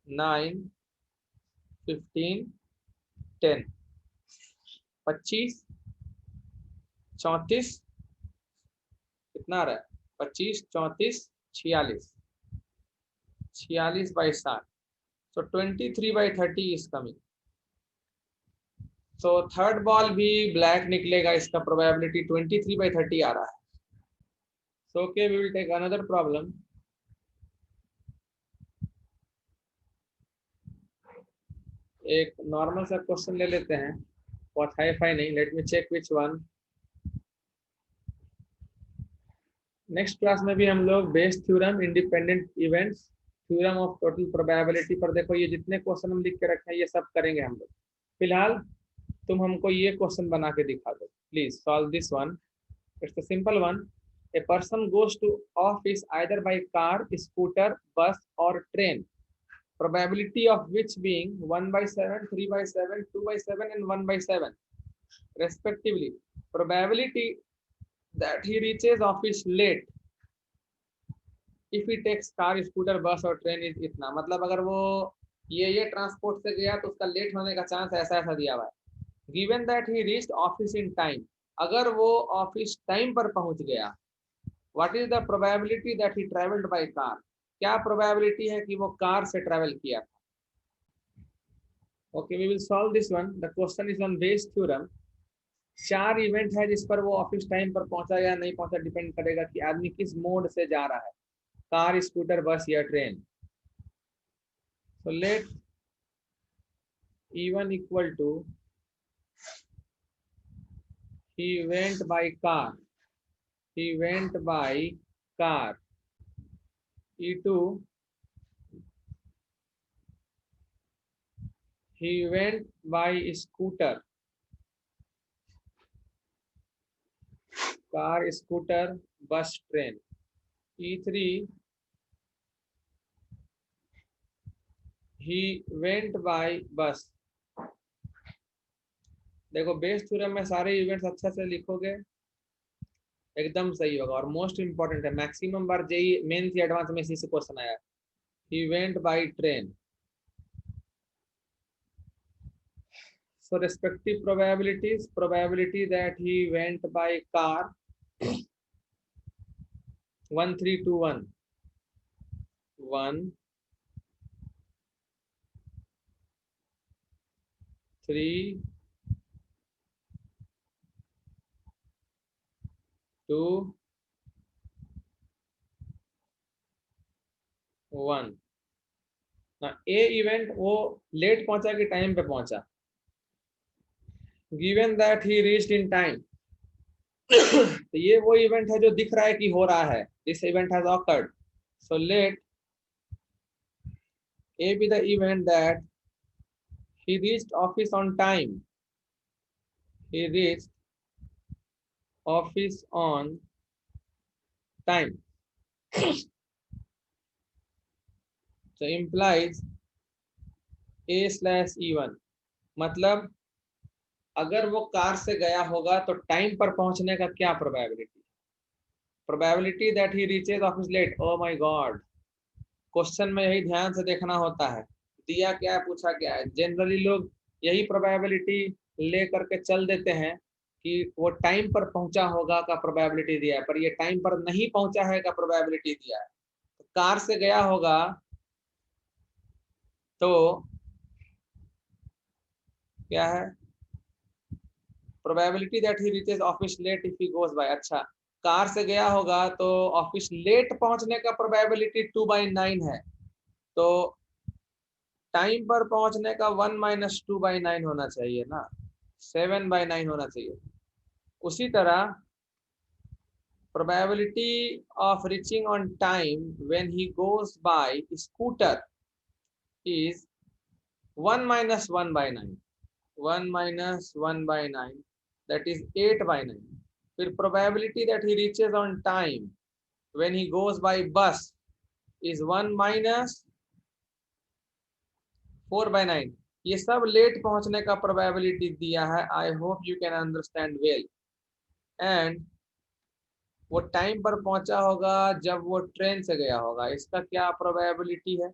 9, 15, 10, 25, 34, कितना आ रहा है? 25, 34, 46, 46/7. So 23/30 is coming. So third ball भी ब्लैक निकलेगा, इसका प्रोबेबिलिटी 23/30 आ रहा है. So okay, we will take another problem. एक नॉर्मल सा क्वेश्चन ले लेते हैं, बहुत हाई फाई नहीं. Let me check which one. Next class में भी हम लोग Bayes theorem, independent events, theorem of total probability पर देखो ये जितने क्वेश्चन हम लिख के रखे हैं ये सब करेंगे हम लोग. फिलहाल तुम हमको ये क्वेश्चन बना के दिखा दो. Please solve this one. It's a simple one. A person goes to office either by car, scooter, bus or train. Probability of which being 1/7, 3/7, 2/7 and 1/7 respectively. Probability that he reaches office late if he takes car, scooter, bus or train is इतना. मतलब अगर वो ये transport से गया तो उसका late होने का चांस ऐसा ऐसा दिया हुआ है. Given that he reached office in time, अगर वो ऑफिस टाइम पर पहुंच गया, what is the probability that he traveled by car? क्या प्रोबेबिलिटी है कि वो कार से ट्रेवल किया था? Okay, we will solve this one. The question is on Bayes theorem. 4 event है जिस पर वो ऑफिस टाइम पर पहुंचा या नहीं पहुंचा, डिपेंड करेगा कि आदमी किस मोड से जा रहा है, कार, स्कूटर, बस या train. So let E1 equal to he went by car, he went by car. E2 he went by scooter, car, scooter, bus, train. E3 he went by bus. देखो Bayes theorem में सारे events अच्छे से लिखोगे एकदम सही होगा. और मोस्ट इंपॉर्टेंट है, मैक्सिमम बार जेई मेंस या एडवांस में इसी से क्वेश्चन आया. He went by train. So respective probabilities. Probability that he went by car 1, 3, 2, 1, 1, 3, 2, 1. ना ए इवेंट वो लेट पहुंचा कि टाइम पे पहुंचा? Given that he reached in time. तो ये वो इवेंट है जो दिख रहा है कि हो रहा है. This event has awkward. So let A be the event that he reached office on time. He reached office on time. So implies A/E1. मतलब अगर वो कार से गया होगा तो टाइम पर पहुंचने का क्या probability? Probability that he reaches office late. Oh my god, question में यही ध्यान से देखना होता है. दिया क्या है, पूछा क्या है. जनरली लोग यही प्रोबेबिलिटी ले करके चल देते हैं कि वो टाइम पर पहुंचा होगा का प्रोबेबिलिटी दिया है, पर ये टाइम पर नहीं पहुंचा है का प्रोबेबिलिटी दिया है. तो कार से गया होगा तो क्या है? Probability that he reaches office late if he goes by. अच्छा, कार से गया होगा तो ऑफिस लेट पहुंचने का प्रोबेबिलिटी 2/9 है. तो टाइम पर पहुंचने का 1 - 2/9 होना चाहिए ना, 7/9 होना चाहिए. उसी तरह probability of reaching on time when he goes by scooter is 1 - 1/9. 1 - 1/9, that is 8/9. फिर probability that he reaches on time when he goes by bus is 1 - 4/9. ये सब लेट पहुंचने का प्रोबेबिलिटी दिया है. I hope you can understand well. And वो time पर पहुंचा होगा जब वो ट्रेन से गया होगा, इसका क्या प्रोबेबिलिटी है?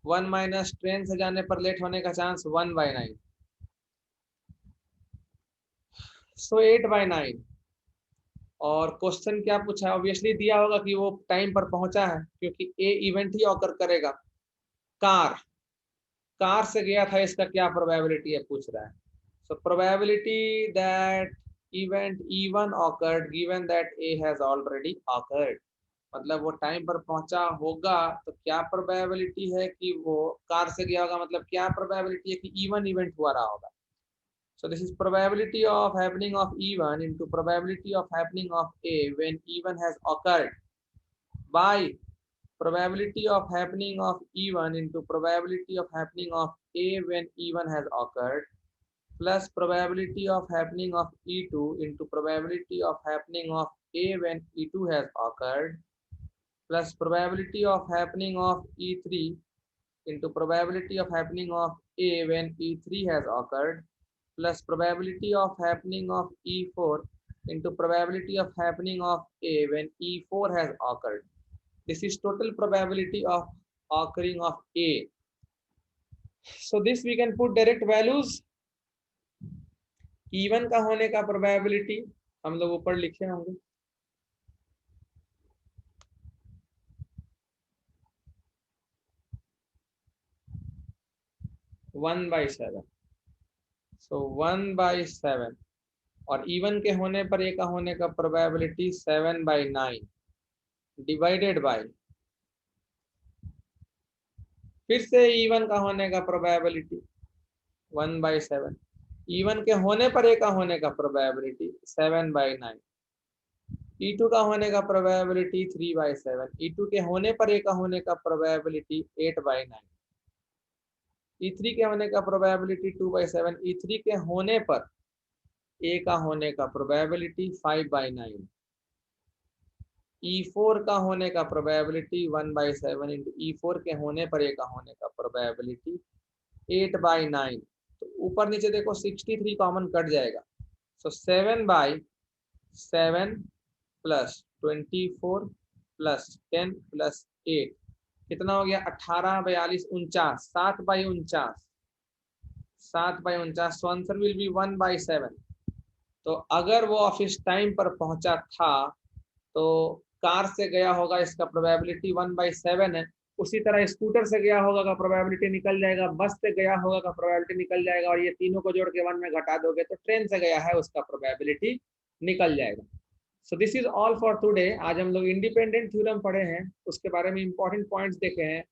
1 माइनस ट्रेन से जाने पर लेट होने का चांस 1/9, सो 8/9। और क्वेश्चन क्या पूछा है? ऑब्वियसली दिया होगा कि वो टाइम पर पहुंचा है, क्योंकि ए इवेंट ही ऑकर करेगा। कार कार से गया था, इसका क्या प्रोबेबिलिटी है पूछ रहा है। So probability that event E1 awkward given that A has already awkward, मतलब वो टाइम पर पहुंचा होगा, तो क्या प्रोबेबिलिटी है कि वो कार से गया होगा, मतलब क्या प्रोबेबिलिटी है कि E1 इवेंट हुआ रहा होगा। So this is probability of happening of E1 into probability of happening of A when E1 has occurred by probability of happening of E1 into probability of happening of A when E1 has occurred plus probability of happening of E2 into probability of happening of A when E2 has occurred plus probability of happening of E3 into probability of happening of A when E3 has occurred plus probability of happening of E4 into probability of happening of A when E4 has occurred. This is total probability of occurring of A. So this we can put direct values. E1 का होने का probability हम लोग ऊपर लिखे होंगे, 1/7, so 1/7, और E1 के होने पर ए का होने का probability 7/9 डिवाइडेड बाय, फिर से E1 का होने का प्रोबेबिलिटी 1/7, E1 के होने पर ए का होने का प्रोबेबिलिटी 7/9, E2 का होने का प्रोबेबिलिटी 3/7, E2 के होने पर ए का होने का प्रोबेबिलिटी 8/9, E3 के होने का प्रोबेबिलिटी 2/7, E3 के होने पर ए का होने का प्रोबेबिलिटी 5/9, E4 का होने का प्रोबेबिलिटी 1/7 इंटू E4 के होने पर ए का होने का प्रोबेबिलिटी 8/9। तो ऊपर नीचे देखो 63 कॉमन कट जाएगा, सो 7/7 प्लस 24 प्लस 10 प्लस 8 कितना हो गया? 18, 42, 49, 7/49, 7/49, सो आंसर विल बी 1/7। तो अगर वो ऑफिस टाइम पर पहुंचा था तो कार से गया होगा, इसका प्रोबेबिलिटी 1/7 है। उसी तरह स्कूटर से गया होगा का प्रोबेबिलिटी निकल जाएगा, बस से गया होगा का प्रोबेबिलिटी निकल जाएगा, और ये तीनों को जोड़ के 1 में घटा दोगे तो ट्रेन से गया है उसका प्रोबेबिलिटी निकल जाएगा। सो this is all for today. आज हम लोग इंडिपेंडेंट थ्योरम पढ़े हैं, उसके बारे में इंपॉर्टेंट पॉइंट्स देखे हैं।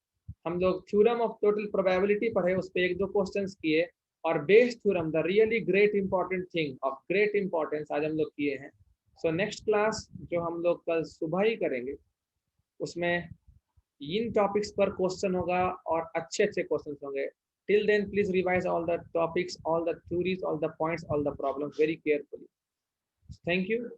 हम लोग थ्योरम ऑफ टोटल प्रोबेबिलिटी पढ़े, उस पर 1-2 क्वेश्चंस किए, और Bayes theorem the really great important thing of great importance आज हम लोग किए हैं। सो नेक्स्ट क्लास जो हम लोग कल सुबह ही करेंगे, उसमें इन टॉपिक्स पर क्वेश्चन होगा और अच्छे अच्छे क्वेश्चन होंगे। Till then please revise all the topics, all the theories, all the points, all the problems very carefully. Thank you.